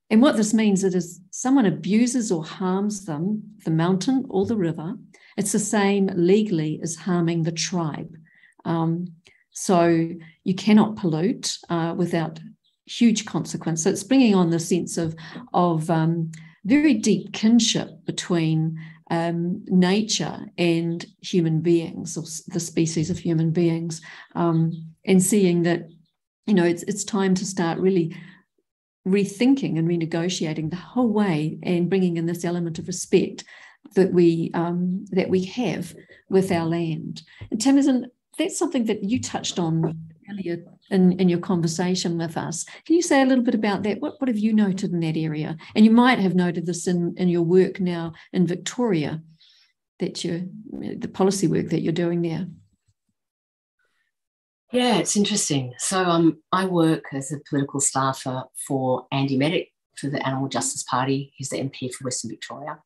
And what this means is someone abuses or harms them, the mountain or the river, it's the same legally as harming the tribe. So you cannot pollute without huge consequence. So it's bringing on the sense of very deep kinship between nature and human beings, or the species of human beings, and seeing that, it's time to start really rethinking and renegotiating the whole way, and bringing in this element of respect that we have with our land. And Tamasin, that's something that you touched on earlier in your conversation with us. Can you say a little bit about that? What have you noted in that area? And you might have noted this in your work now in Victoria, the policy work that you're doing there.
Yeah, it's interesting. So I work as a political staffer for Andy Medic for the Animal Justice Party. He's the MP for Western Victoria.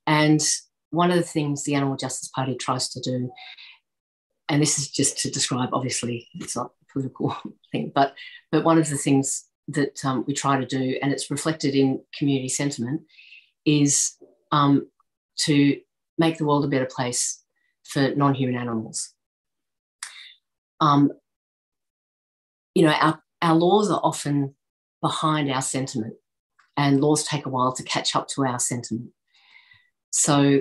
And one of the things the Animal Justice Party tries to do, and this is just to describe, obviously it's not a political thing, but one of the things that we try to do, and it's reflected in community sentiment, is to make the world a better place for non-human animals. Our laws are often behind our sentiment, and laws take a while to catch up to our sentiment. So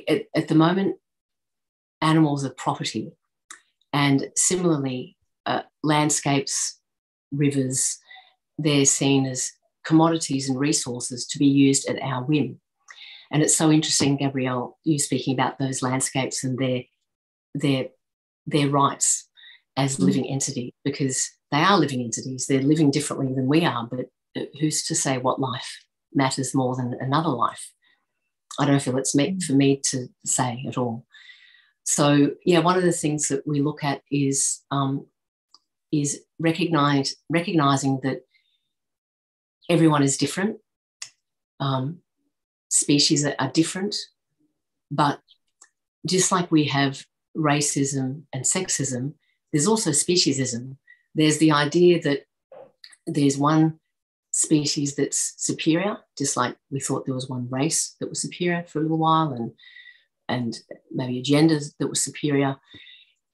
at the moment, animals are property, and similarly, landscapes, rivers, they're seen as commodities and resources to be used at our whim. And it's so interesting, Gabrielle, you speaking about those landscapes and their rights as living entities, because they are living entities. They're living differently than we are, but who's to say what life matters more than another life? I don't feel it's meant for me to say at all. So, yeah, one of the things that we look at is recognizing that everyone is different. Species are different, but just like we have racism and sexism, there's also speciesism. There's the idea that there's one species that's superior, just like we thought there was one race that was superior for a little while, and maybe a gender that was superior.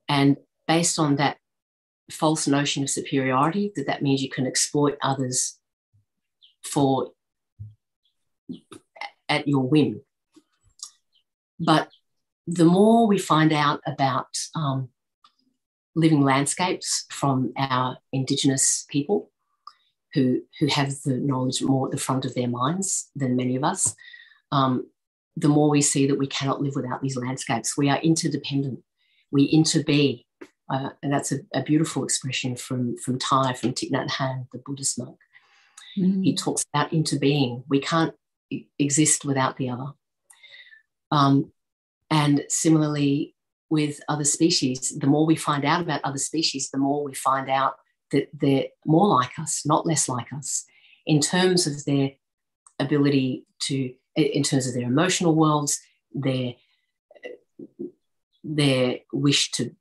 And based on that false notion of superiority, that means you can exploit others at your whim. But the more we find out about living landscapes from our Indigenous people, who have the knowledge more at the front of their minds than many of us, the more we see that we cannot live without these landscapes. We are interdependent. We interbe. And that's a beautiful expression from Thich Nhat Hanh, the Buddhist monk. He talks about interbeing. We can't exist without the other. And similarly with other species, the more we find out about other species, the more we find out that they're more like us, not less like us, in terms of their ability to, in terms of their emotional worlds, their wish to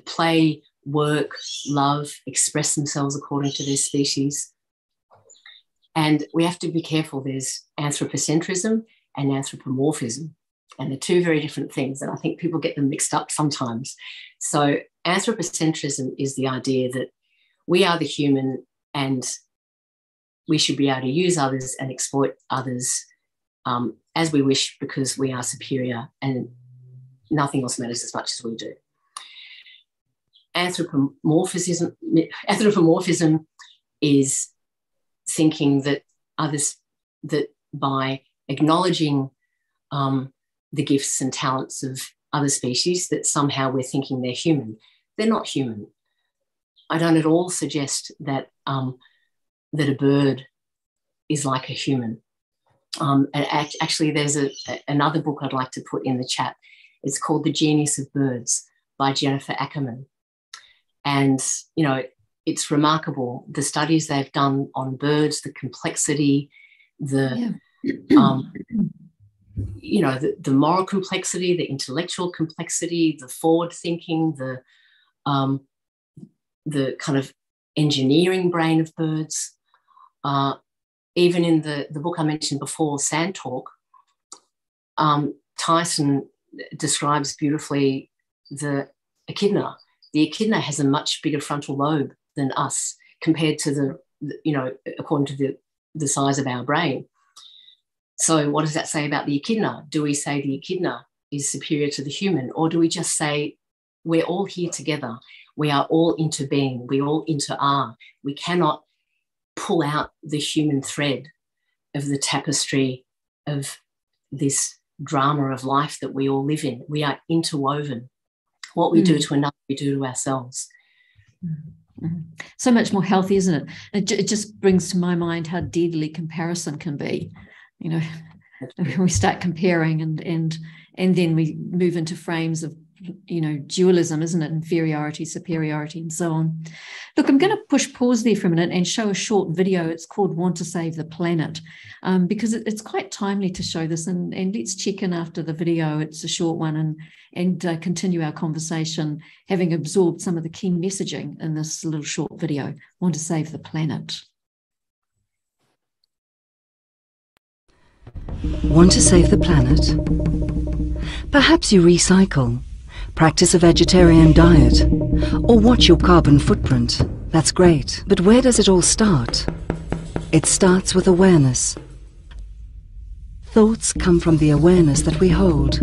play, work, love, express themselves according to their species. And we have to be careful. There's anthropocentrism and anthropomorphism, and they're two very different things. And I think people get them mixed up sometimes. So anthropocentrism is the idea that we are the human and we should be able to use others and exploit others as we wish, because we are superior and nothing else matters as much as we do. Anthropomorphism is thinking that by acknowledging the gifts and talents of other species, that somehow we're thinking they're human. They're not human. I don't at all suggest that that a bird is like a human. And actually, there's another book I'd like to put in the chat. It's called The Genius of Birds by Jennifer Ackerman. And, it's remarkable, the studies they've done on birds, the complexity, the moral complexity, the intellectual complexity, the forward thinking, the kind of engineering brain of birds. even in the book I mentioned before, Sand Talk, Tyson describes beautifully the echidna. The echidna has a much bigger frontal lobe than us compared to according to the size of our brain. So what does that say about the echidna? Do we say the echidna is superior to the human, or do we just say we're all here together? We are all interbeing. We all inter-are. We cannot pull out the human thread of the tapestry of this drama of life that we all live in. We are interwoven. What we do to another, we do to ourselves.
So much more healthy, isn't it? It just brings to my mind how deadly comparison can be. You know, we start comparing and then we move into frames of, you know, dualism, isn't it? Inferiority, superiority, and so on. Look, I'm going to push pause there for a minute and show a short video. It's called Want to Save the Planet, because it's quite timely to show this. And let's check in after the video. It's a short one, and continue our conversation, having absorbed some of the key messaging in this little short video. Want to Save the Planet.
Want to save the planet? Perhaps you recycle, practice a vegetarian diet, or watch your carbon footprint. That's great. But where does it all start? It starts with awareness. Thoughts come from the awareness that we hold.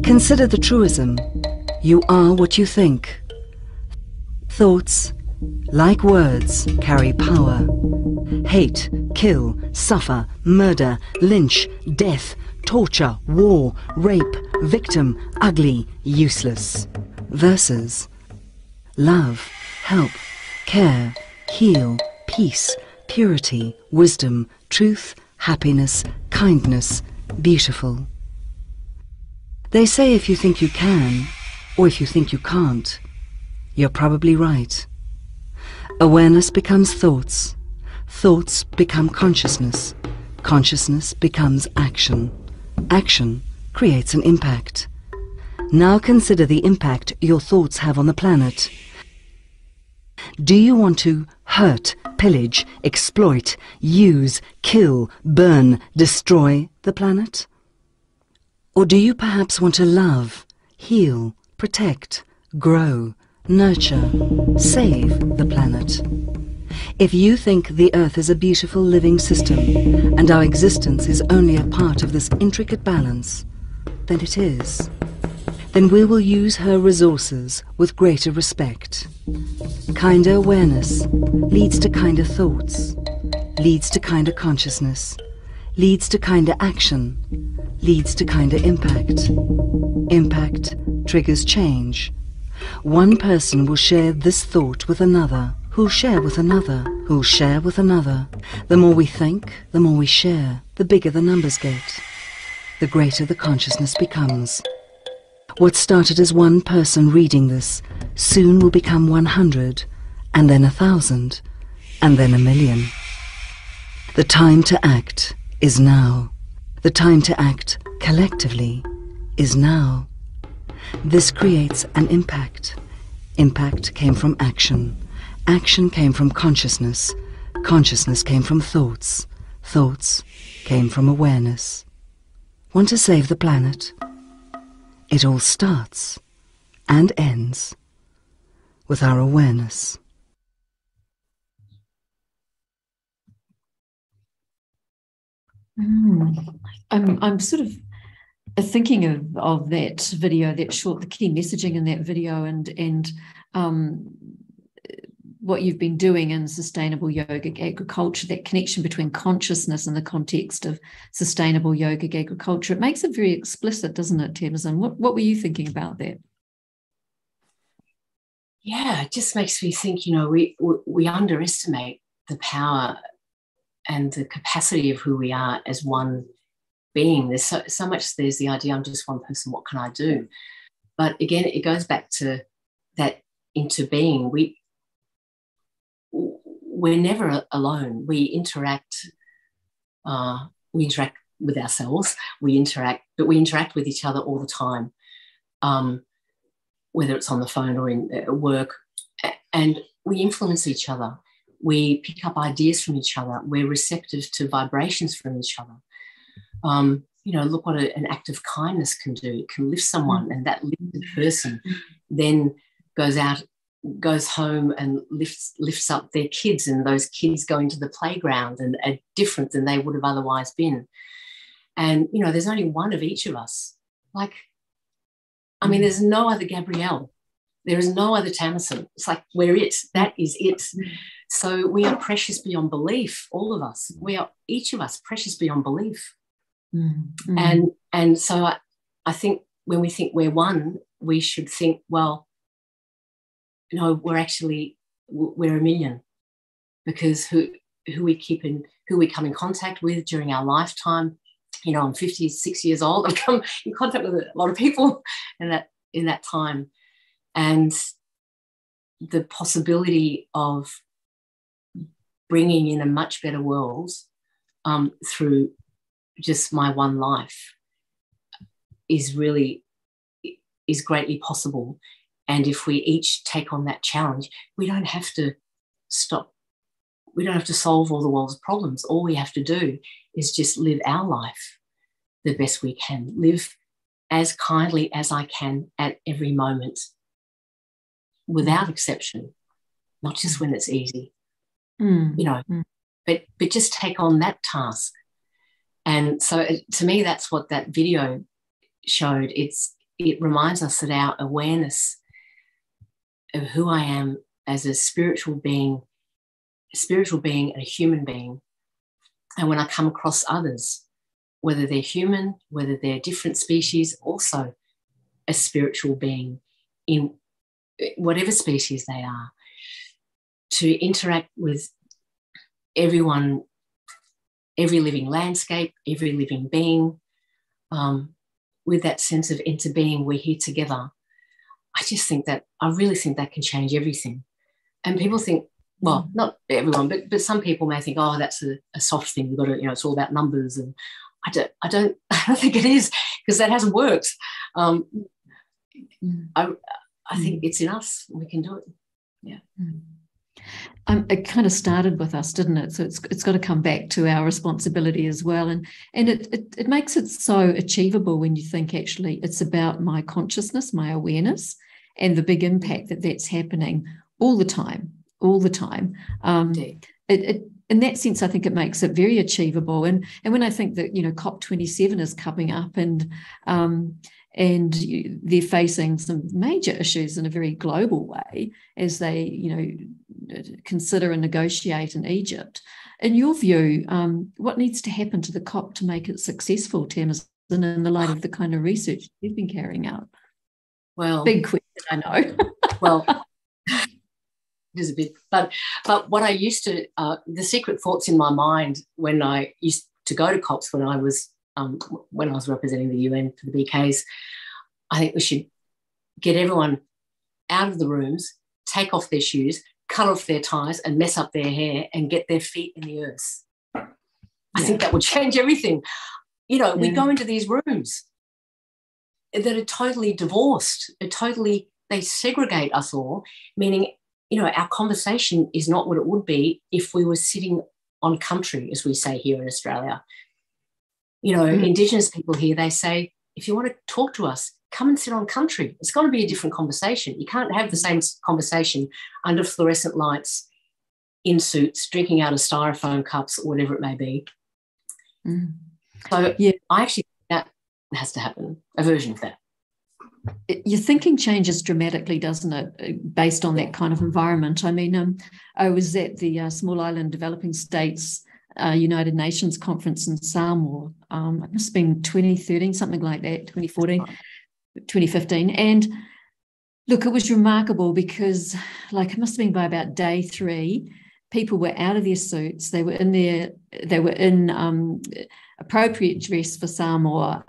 Consider the truism, you are what you think. Thoughts, like words, carry power. Hate, kill, suffer, murder, lynch, death, torture, war, rape, victim, ugly, useless. Versus love, help, care, heal, peace, purity, wisdom, truth, happiness, kindness, beautiful. They say if you think you can, or if you think you can't, you're probably right. Awareness becomes thoughts. Thoughts become consciousness. Consciousness becomes action. Action creates an impact. Now consider the impact your thoughts have on the planet. Do you want to hurt, pillage, exploit, use, kill, burn, destroy the planet? Or do you perhaps want to love, heal, protect, grow, nurture, save the planet? If you think the Earth is a beautiful living system and our existence is only a part of this intricate balance, then it is. Then we will use her resources with greater respect. Kinder awareness leads to kinder thoughts, leads to kinder consciousness, leads to kinder action, leads to kinder impact. Impact triggers change. One person will share this thought with another, who'll share with another, who'll share with another. The more we think, the more we share, the bigger the numbers get, the greater the consciousness becomes. What started as one person reading this soon will become 100, and then 1,000, and then 1,000,000. The time to act is now. The time to act collectively is now. This creates an impact. Impact came from action. Action came from consciousness. Consciousness came from thoughts. Thoughts came from awareness. Want to save the planet? It all starts and ends with our awareness.
I'm sort of thinking of that video, that short, the key messaging in that video, and what you've been doing in sustainable yogic agriculture, that connection between consciousness in the context of sustainable yogic agriculture. It makes it very explicit, doesn't it, Tamasin? What were you thinking about that?
Yeah, it just makes me think, you know, we underestimate the power and the capacity of who we are as one being. There's so much, there's the idea, I'm just one person, what can I do? But again, it goes back to that interbeing. We're never alone. We interact with ourselves. But we interact with each other all the time, whether it's on the phone or in work, and we influence each other. We pick up ideas from each other. We're receptive to vibrations from each other. Look what an act of kindness can do. It can lift someone, and that lifted person then goes home and lifts up their kids, and those kids go into the playground and are different than they would have otherwise been. And, there's only one of each of us. There's no other Gabrielle. There is no other Tamasin. It's like we're it. That is it. So we are precious beyond belief, all of us. We are, each of us, precious beyond belief. And so I think when we think we're one, we should think, well, no, we're a million, because who we come in contact with during our lifetime. I'm 56 years old. I've come in contact with a lot of people in that time. And the possibility of bringing in a much better world through just my one life is greatly possible. And if we each take on that challenge, we don't have to stop. We don't have to solve all the world's problems. All we have to do is just live our life the best we can, live as kindly as I can at every moment, without exception, not just when it's easy, but just take on that task. And so to me, that's what that video showed. It reminds us that our awareness of who I am as a spiritual being and a human being, and when I come across others, whether they're human, whether they're different species, also a spiritual being in whatever species they are, to interact with everyone, every living landscape, every living being, with that sense of interbeing, we're here together. I really think that can change everything. And people think, well, not everyone, but some people may think, oh, that's a soft thing. We've got to, it's all about numbers. And I don't think it is, because that hasn't worked. I think it's in us. We can do it. Yeah.
It kind of started with us, didn't it? So it's got to come back to our responsibility as well. And it makes it so achievable when you think actually it's about my consciousness, my awareness, and the big impact that's happening all the time. In that sense, I think it makes it very achievable. And when I think that, COP27 is coming up and they're facing some major issues in a very global way as they, consider and negotiate in Egypt. In your view, what needs to happen to the COP to make it successful, Tamasin, in the light of the kind of research you've been carrying out?
Well,
big question, I know.
Well, it is a bit, but what I used to, the secret thoughts in my mind when I used to go to COPs when I was representing the UN for the BKs, I think we should get everyone out of the rooms, take off their shoes, cut off their ties and mess up their hair and get their feet in the earth. I think that would change everything. We go into these rooms that are totally divorced, they segregate us all, meaning, our conversation is not what it would be if we were sitting on country, as we say here in Australia. Indigenous people here, they say, if you want to talk to us, come and sit on country. It's got to be a different conversation. You can't have the same conversation under fluorescent lights, in suits, drinking out of styrofoam cups or whatever it may be. So I actually think that has to happen, a version of that.
Your thinking changes dramatically, doesn't it, based on that kind of environment? I mean, I was at the Small Island Developing States United Nations conference in Samoa. It must have been 2013, something like that, 2014, 2015. And look, it was remarkable because, it must have been by about day 3, people were out of their suits. They were in appropriate dress for Samoa,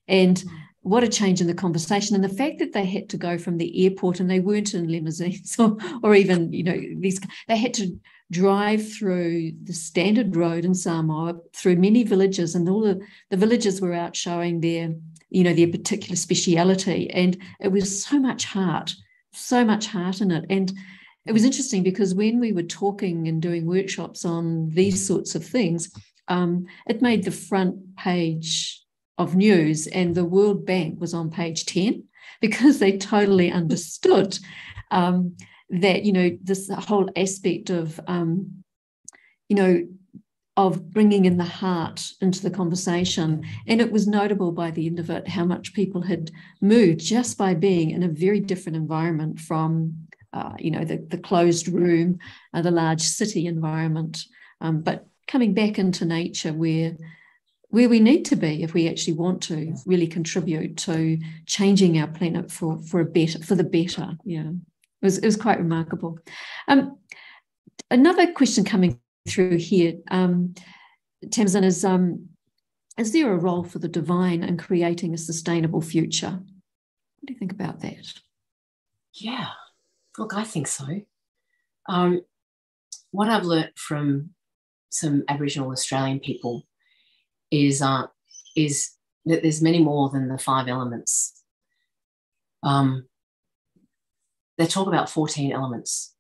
and what a change in the conversation. And the fact that they had to go from the airport and they weren't in limousines or even, they had to drive through the standard road in Samoa, through many villages, and all the villages were out showing their particular speciality. And it was so much heart in it. And it was interesting because when we were talking and doing workshops on these sorts of things, it made the front page of news, and the World Bank was on page 10 because they totally understood that, you know, this whole aspect of, you know, of bringing in the heart into the conversation. And it was notable by the end of it how much people had moved just by being in a very different environment from, you know, the closed room, the large city environment, but coming back into nature where we need to be if we actually want to really contribute to changing our planet for the better. Yeah, it was quite remarkable. Another question coming through here, Tamasin, is there a role for the divine in creating a sustainable future? What do you think about that?
Yeah, look, I think so. What I've learnt from some Aboriginal Australian people is that there's many more than the 5 elements. They talk about 14 elements,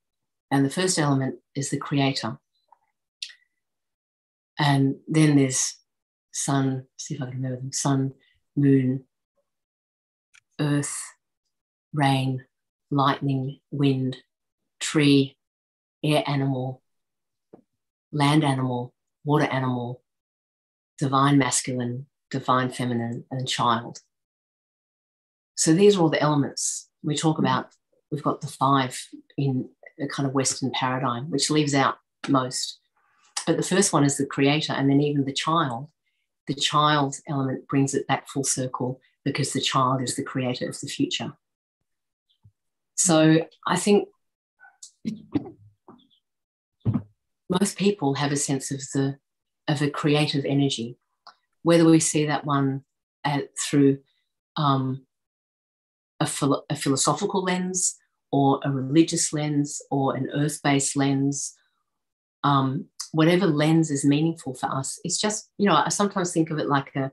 and the first element is the creator. And then there's sun, see if I can remember them, sun, moon, earth, rain, lightning, wind, tree, air animal, land animal, water animal, divine masculine, divine feminine, and child. So these are all the elements we talk about. We've got the 5 in a kind of Western paradigm, which leaves out most. But the first one is the creator, and then even the child. The child element brings it back full circle because the child is the creator of the future. So I think most people have a sense of a creative energy, whether we see that one through a philosophical lens or a religious lens or an earth-based lens. Whatever lens is meaningful for us, it's just, you know, I sometimes think of it like a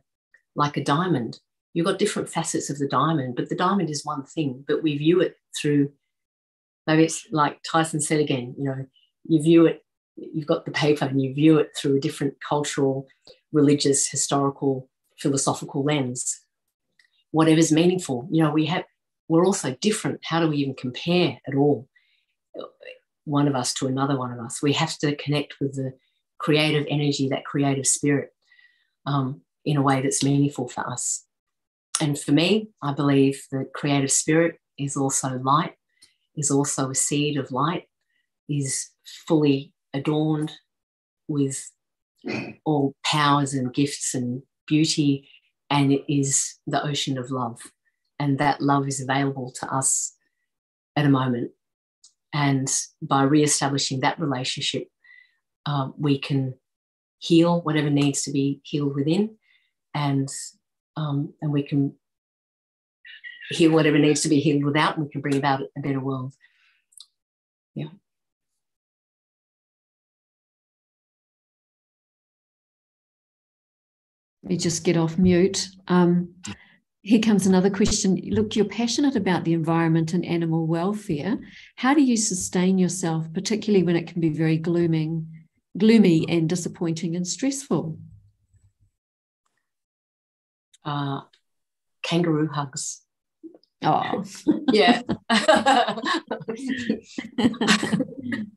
diamond. You've got different facets of the diamond, but the diamond is one thing, but we view it through, maybe it's like Tyson said again, you know, you view it, you've got the paper and you view it through a different cultural, religious, historical, philosophical lens. Whatever's meaningful, you know, we're all so different. How do we even compare at all? One of us to another one of us. We have to connect with the creative energy, that creative spirit, in a way that's meaningful for us. And for me, I believe the creative spirit is also light, is also a seed of light, is fully adorned with all powers and gifts and beauty, and it is the ocean of love. And that love is available to us at a moment. And by re-establishing that relationship, we can heal whatever needs to be healed within, and we can heal whatever needs to be healed without, and we can bring about a better world. Yeah.
Let me just get off mute. Here comes another question. Look, you're passionate about the environment and animal welfare. How do you sustain yourself, particularly when it can be very gloomy and disappointing and stressful?
Kangaroo hugs.
Oh,
yeah.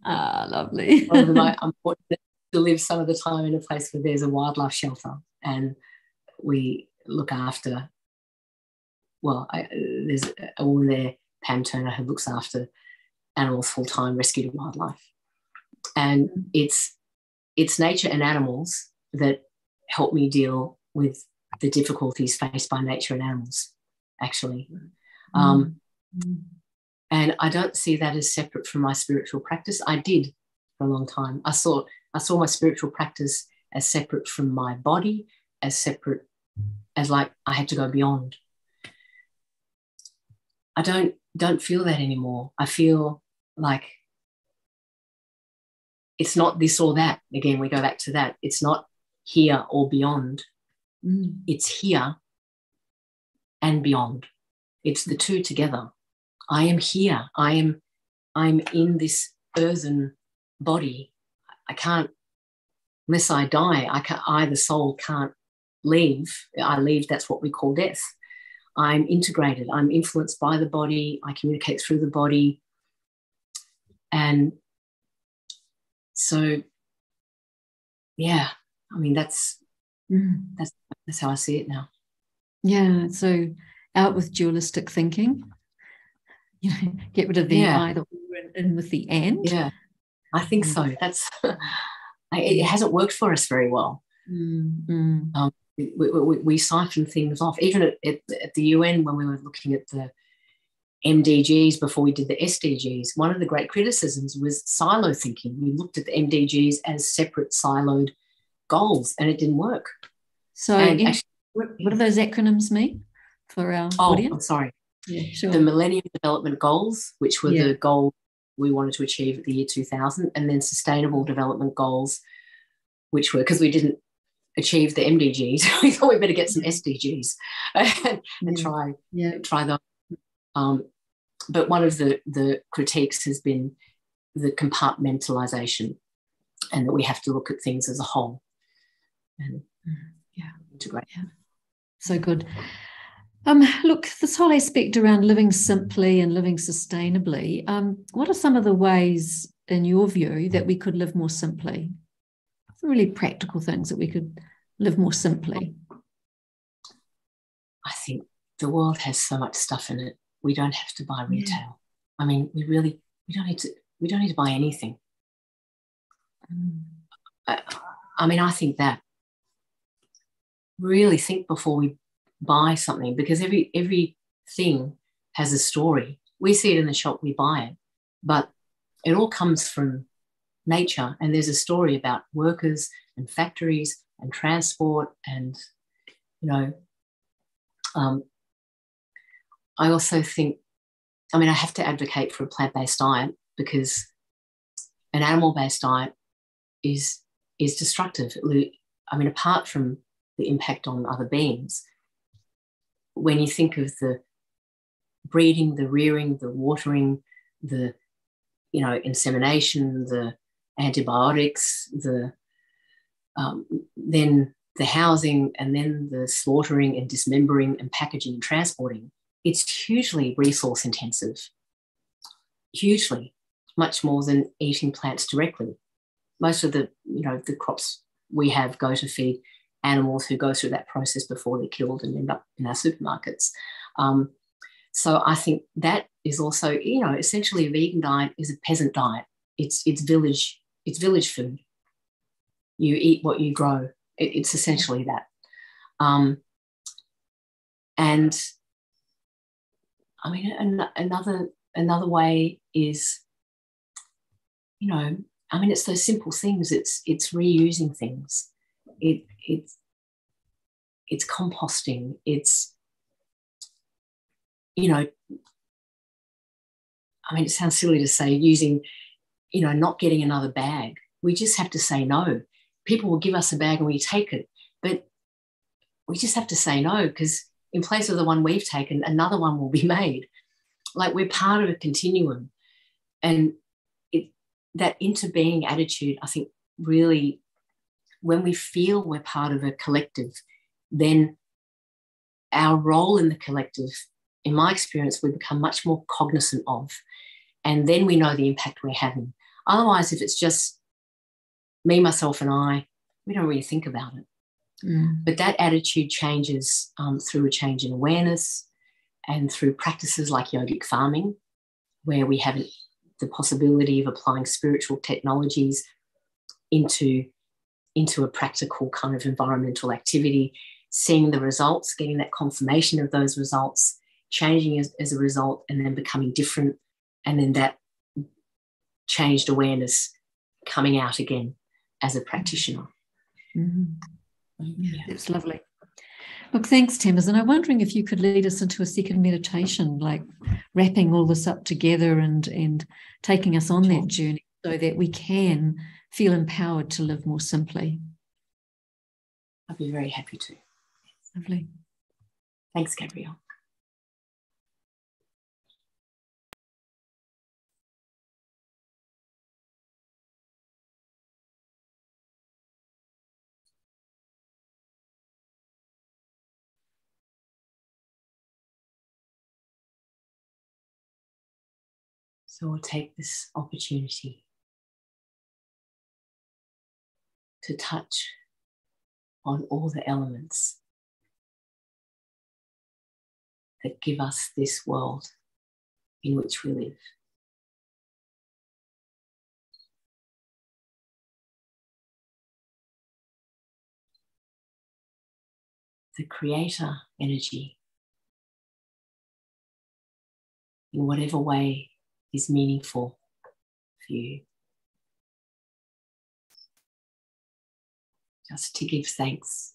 Lovely.
I'm fortunate to live some of the time in a place where there's a wildlife shelter, and we look after. Well, there's a woman there, Pam Turner, who looks after animals full-time, rescued wildlife. And it's nature and animals that help me deal with the difficulties faced by nature and animals, actually. And I don't see that as separate from my spiritual practice. I did for a long time. I saw my spiritual practice as separate from my body, as separate as like I had to go beyond. I don't feel that anymore. I feel like it's not this or that. Again, we go back to that. It's not here or beyond. It's here and beyond. It's the two together. I am here. I am I'm in this earthen body. I can't, unless I die, the soul can't leave. I leave, that's what we call death. I'm integrated. I'm influenced by the body. I communicate through the body. And so, yeah, I mean, that's how I see it now.
Yeah, so out with dualistic thinking. Get rid of the either or and in with the and.
Yeah, I think so. That's it hasn't worked for us very well. We siphon things off. Even at the UN, when we were looking at the MDGs before we did the SDGs, one of the great criticisms was silo thinking. We looked at the MDGs as separate siloed goals, and it didn't work.
So what do those acronyms mean for our audience?
I'm sorry.
Yeah, sure.
The Millennium Development Goals, which were the goals we wanted to achieve at the year 2000, and then Sustainable Development Goals, which were, because we didn't achieve the MDGs, we thought we better get some SDGs and try them. But one of the critiques has been the compartmentalization, and that we have to look at things as a whole and integrate.
Yeah. So good. Look, this whole aspect around living simply and living sustainably, what are some of the ways, in your view, that we could live more simply? Some really practical things that we could live more simply.
I think the world has so much stuff in it. We don't have to buy retail. I mean, we don't need to buy anything. I mean, I think that really think before we buy something, because every thing has a story. We see it in the shop, we buy it, but it all comes from nature, and there's a story about workers and factories and transport, and I also think, I mean, I have to advocate for a plant-based diet, because an animal-based diet is destructive. I mean, apart from the impact on other beings, when you think of the breeding, the rearing, the watering, the insemination, the antibiotics, then the housing, and then the slaughtering and dismembering and packaging and transporting, it's hugely resource intensive, hugely, much more than eating plants directly. Most of the crops we have go to feed animals who go through that process before they're killed and end up in our supermarkets. So I think that is also, essentially a vegan diet is a peasant diet. It's village food. You eat what you grow. It's essentially that. And I mean, another way is, it's those simple things. It's reusing things. It's composting. It's, it sounds silly to say using, not getting another bag. We just have to say no. People will give us a bag and we take it, but we just have to say no, because in place of the one we've taken, another one will be made. Like, we're part of a continuum. And that interbeing attitude, I think, really, when we feel we're part of a collective, then our role in the collective, in my experience, we become much more cognizant of, and then we know the impact we're having. Otherwise, if it's just me, myself, and I, we don't really think about it. But that attitude changes through a change in awareness and through practices like yogic farming, where we have the possibility of applying spiritual technologies into a practical kind of environmental activity, seeing the results, getting that confirmation of those results, changing as a result, and then becoming different, and then that changed awareness coming out again as a practitioner.
Yeah, that's lovely. Look, thanks, Tamasin. I'm wondering if you could lead us into a second meditation, like wrapping all this up together and taking us on that journey so that we can feel empowered to live more simply.
I'd be very happy to.
Lovely.
Thanks, Gabrielle. So we'll take this opportunity to touch on all the elements that give us this world in which we live. The creator energy, in whatever way is meaningful for you. Just to give thanks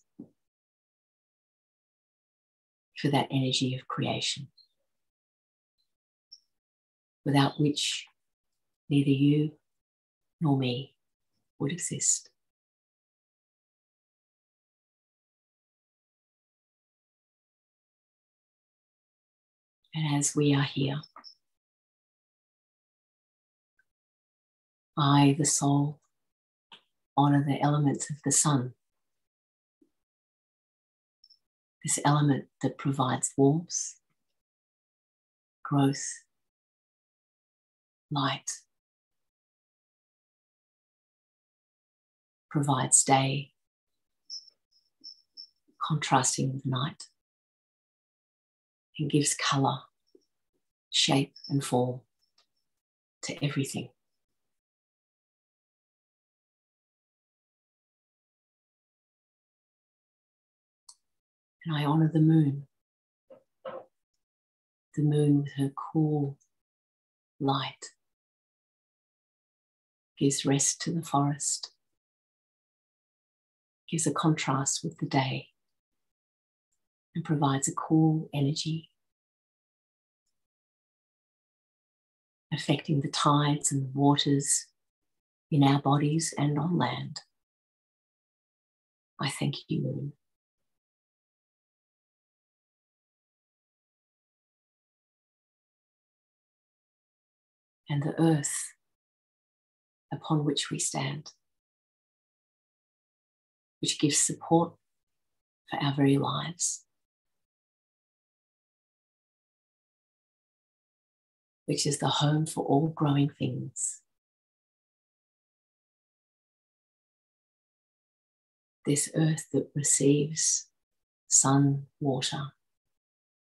for that energy of creation, without which neither you nor me would exist. And as we are here, I, the soul, honour the elements of the sun, this element that provides warmth, growth, light, provides day, contrasting with night, and gives colour, shape and form to everything. And I honour the moon with her cool light gives rest to the forest, gives a contrast with the day, and provides a cool energy, affecting the tides and the waters in our bodies and on land. I thank you, moon. And the earth upon which we stand, which gives support for our very lives, which is the home for all growing things. This earth that receives sun, water,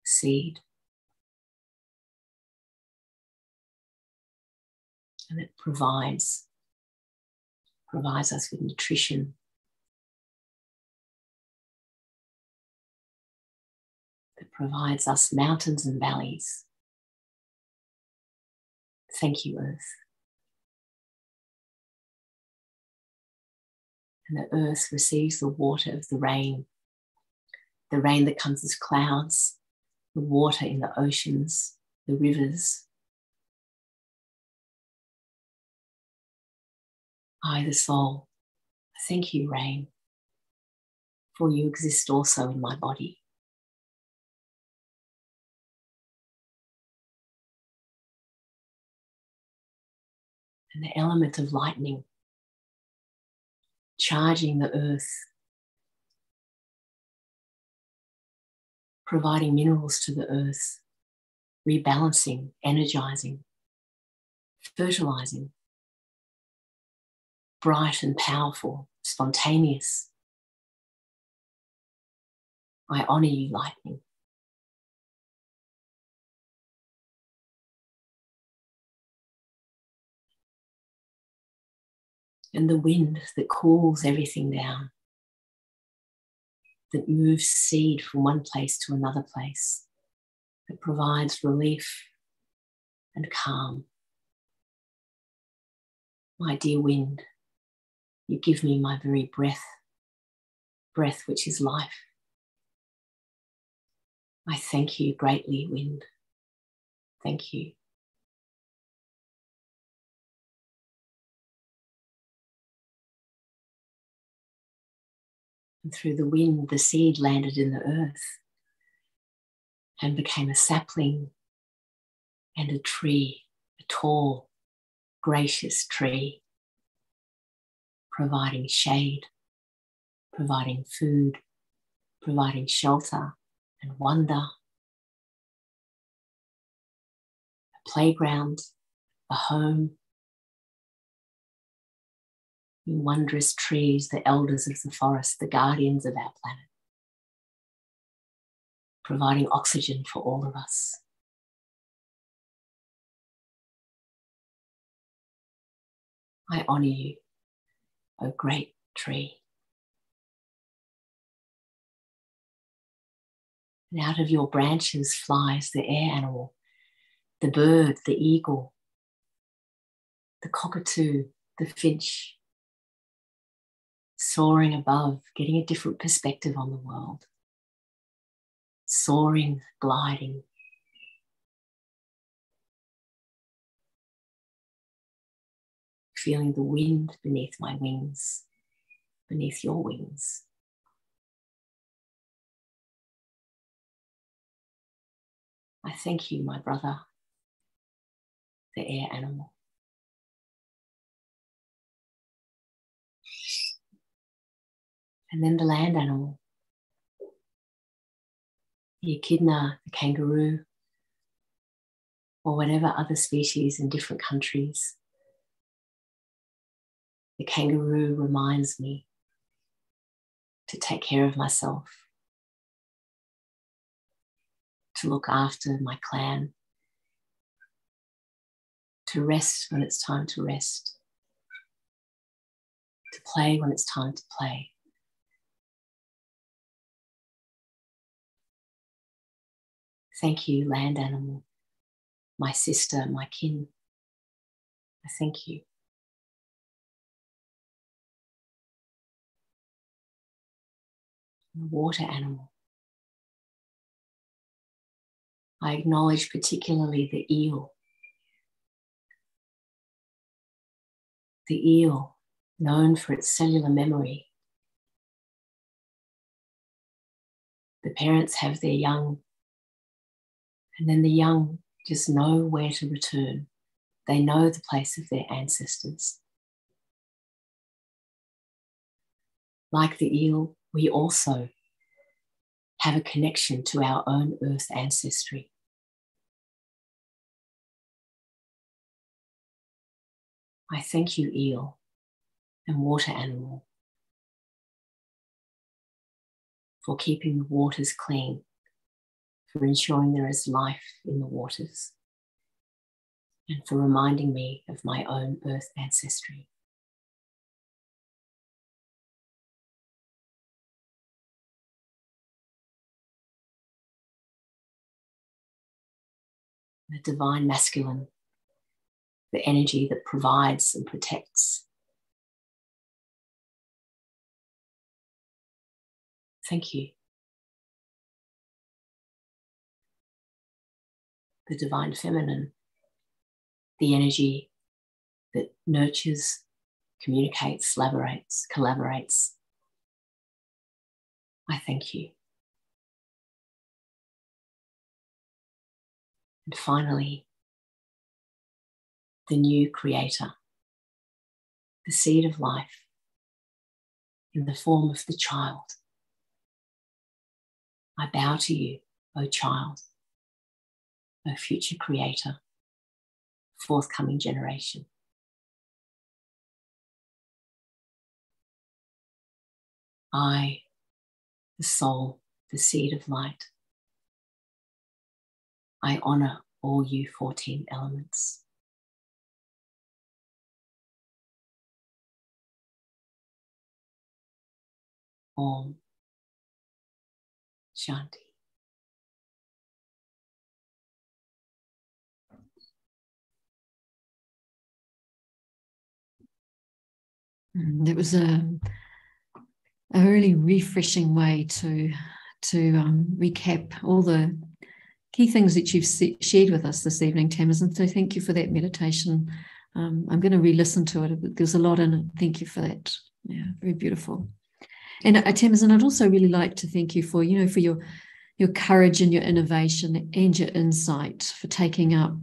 seed, and it provides us with nutrition, that provides us mountains and valleys. Thank you, earth. And the earth receives the water of the rain that comes as clouds, the water in the oceans, the rivers. I, the soul, thank you, rain, for you exist also in my body. And the element of lightning, charging the earth, providing minerals to the earth, rebalancing, energizing, fertilizing, bright and powerful, spontaneous. I honour you, lightning. And the wind that cools everything down, that moves seed from one place to another place, that provides relief and calm. My dear wind, you give me my very breath which is life. I thank you greatly, wind. Thank you. And through the wind, the seed landed in the earth and became a sapling and a tree, a tall, gracious tree, providing shade, providing food, providing shelter and wonder, a playground, a home. You wondrous trees, the elders of the forest, the guardians of our planet, providing oxygen for all of us. I honour you, O great tree. And out of your branches flies the air animal, the bird, the eagle, the cockatoo, the finch, soaring above, getting a different perspective on the world. Soaring, gliding. Feeling the wind beneath my wings, beneath your wings. I thank you, my brother, the air animal. And then the land animal, the echidna, the kangaroo, or whatever other species in different countries. The kangaroo reminds me to take care of myself, to look after my clan, to rest when it's time to rest, to play when it's time to play. Thank you, land animal, my sister, my kin. I thank you. The water animal. I acknowledge particularly the eel. The eel, known for its cellular memory. The parents have their young, and then the young just know where to return. They know the place of their ancestors. Like the eel, we also have a connection to our own earth ancestry. I thank you, eel and water animal, for keeping the waters clean, for ensuring there is life in the waters, and for reminding me of my own earth ancestry. The divine masculine, the energy that provides and protects. Thank you. The divine feminine, the energy that nurtures, communicates, collaborates. I thank you. And finally, the new creator, the seed of life in the form of the child. I bow to you, O child, O future creator, forthcoming generation. I, the soul, the seed of light, I honour all you 14 elements. Om Shanti.
It was a really refreshing way to recap all the key things that you've shared with us this evening, Tamasin. So thank you for that meditation. I'm going to re-listen to it. There's a lot in it. Thank you for that. Yeah, very beautiful. And Tamasin, I'd also really like to thank you for, for your courage and your innovation and your insight, for taking up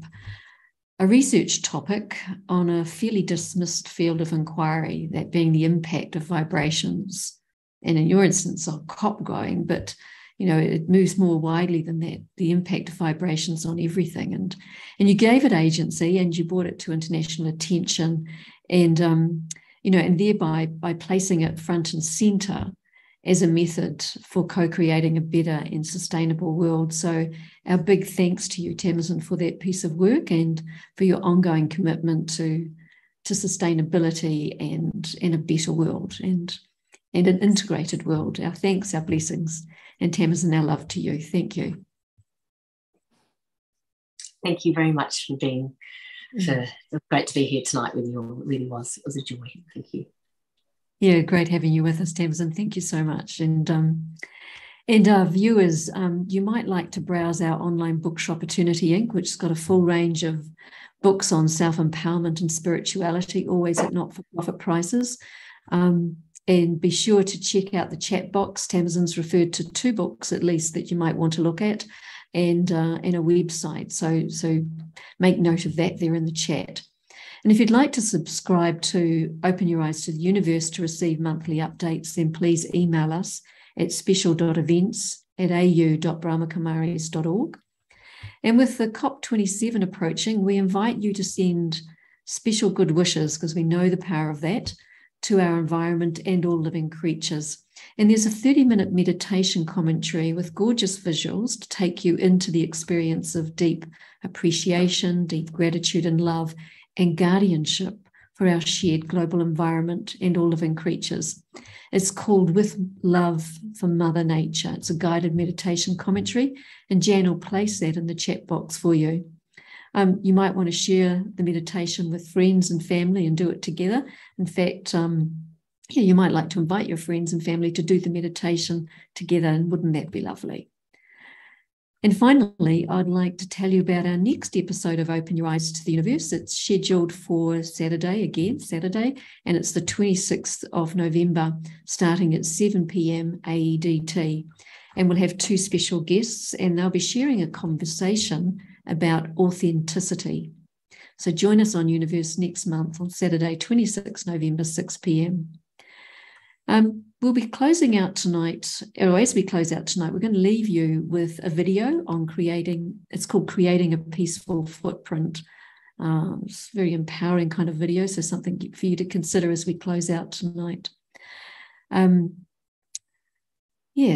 a research topic on a fairly dismissed field of inquiry, that being the impact of vibrations, and in your instance of crop growing, but it moves more widely than that, the impact of vibrations on everything. And you gave it agency, and you brought it to international attention, and and thereby, by placing it front and center as a method for co-creating a better and sustainable world. So our big thanks to you, Tamasin, for that piece of work and for your ongoing commitment to sustainability and a better world and an integrated world. Our thanks, our blessings, and Tamasin, our love to you. Thank you.
Thank you very much for being. It was great to be here tonight with you. It really was. It was a joy. Thank you.
Yeah, great having you with us, Tamasin. Thank you so much. And our viewers, you might like to browse our online bookshop, Eternity Inc., which has got a full range of books on self-empowerment and spirituality, always at not-for-profit prices. And be sure to check out the chat box. Tamasin's referred to 2 books at least that you might want to look at, and a website. So make note of that there in the chat. And if you'd like to subscribe to Open Your Eyes to the Universe to receive monthly updates, then please email us at special.events@au.brahmakumaris.org. And with the COP27 approaching, we invite you to send special good wishes, because we know the power of that, to our environment and all living creatures. And there's a 30-minute meditation commentary with gorgeous visuals to take you into the experience of deep appreciation, deep gratitude and love, and guardianship for our shared global environment and all living creatures. It's called With Love for Mother Nature. It's a guided meditation commentary, and Jan will place that in the chat box for you. You might want to share the meditation with friends and family and do it together. In fact, you might like to invite your friends and family to do the meditation together, and wouldn't that be lovely? And finally, I'd like to tell you about our next episode of Open Your Eyes to the Universe. It's scheduled for Saturday, and it's the 26th of November, starting at 7 p.m. AEDT. And we'll have 2 special guests, and they'll be sharing a conversation about authenticity. So join us on Youniverse next month on Saturday, 26 November, 6 p.m. We'll be closing out tonight, or as we close out tonight, we're going to leave you with a video on it's called Creating a Peaceful Footprint. It's a very empowering kind of video, so something for you to consider as we close out tonight.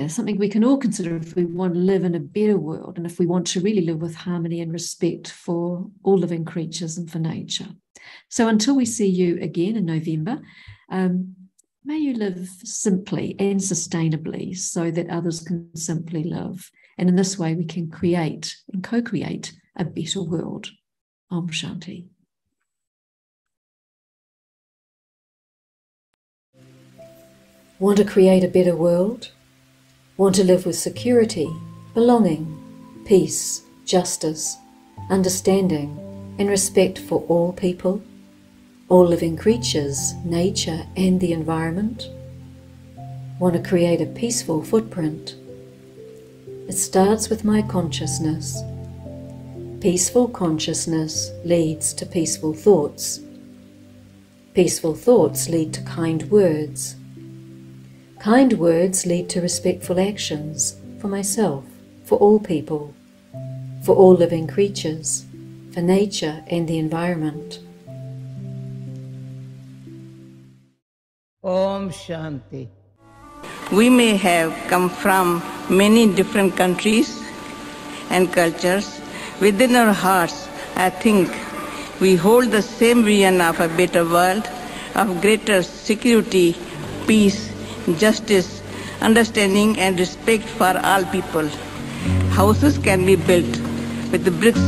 Something we can all consider if we want to live in a better world, and if we want to really live with harmony and respect for all living creatures and for nature. So until we see you again in November, may you live simply and sustainably so that others can simply live. And in this way, we can create and co-create a better world. Om Shanti. Want to create a better world? Want to live with security, belonging, peace, justice, understanding, and respect for all people, all living creatures, nature, and the environment? Want to create a peaceful footprint? It starts with my consciousness. Peaceful consciousness leads to peaceful thoughts. Peaceful thoughts lead to kind words. Kind words lead to respectful actions for myself, for all people, for all living creatures, for nature and the environment.
Om Shanti.
We may have come from many different countries and cultures. Within our hearts, I think we hold the same vision of a better world, of greater security, peace, justice, understanding, and respect for all people. Houses can be built with the bricks,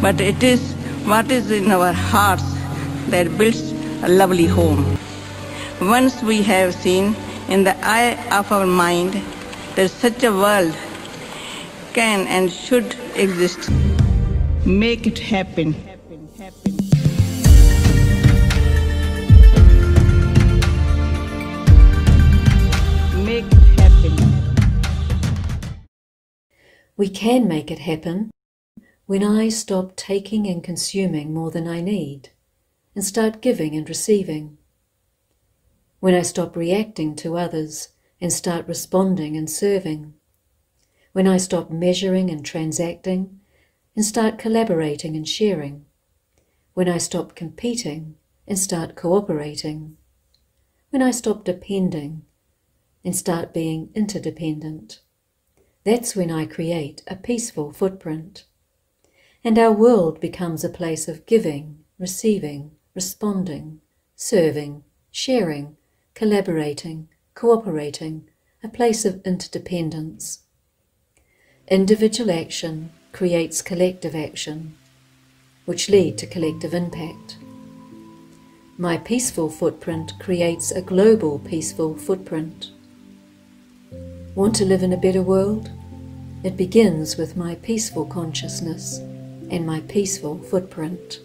but it is what is in our hearts that builds a lovely home. Once we have seen in the eye of our mind that such a world can and should exist,
Make it happen. Make it happen.
We can make it happen when I stop taking and consuming more than I need and start giving and receiving. When I stop reacting to others and start responding and serving. When I stop measuring and transacting and start collaborating and sharing. When I stop competing and start cooperating. When I stop depending and start being interdependent. That's when I create a peaceful footprint. And our world becomes a place of giving, receiving, responding, serving, sharing, collaborating, cooperating, a place of interdependence. Individual action creates collective action, which lead to collective impact. My peaceful footprint creates a global peaceful footprint. Want to live in a better world? It begins with my peaceful consciousness and my peaceful footprint.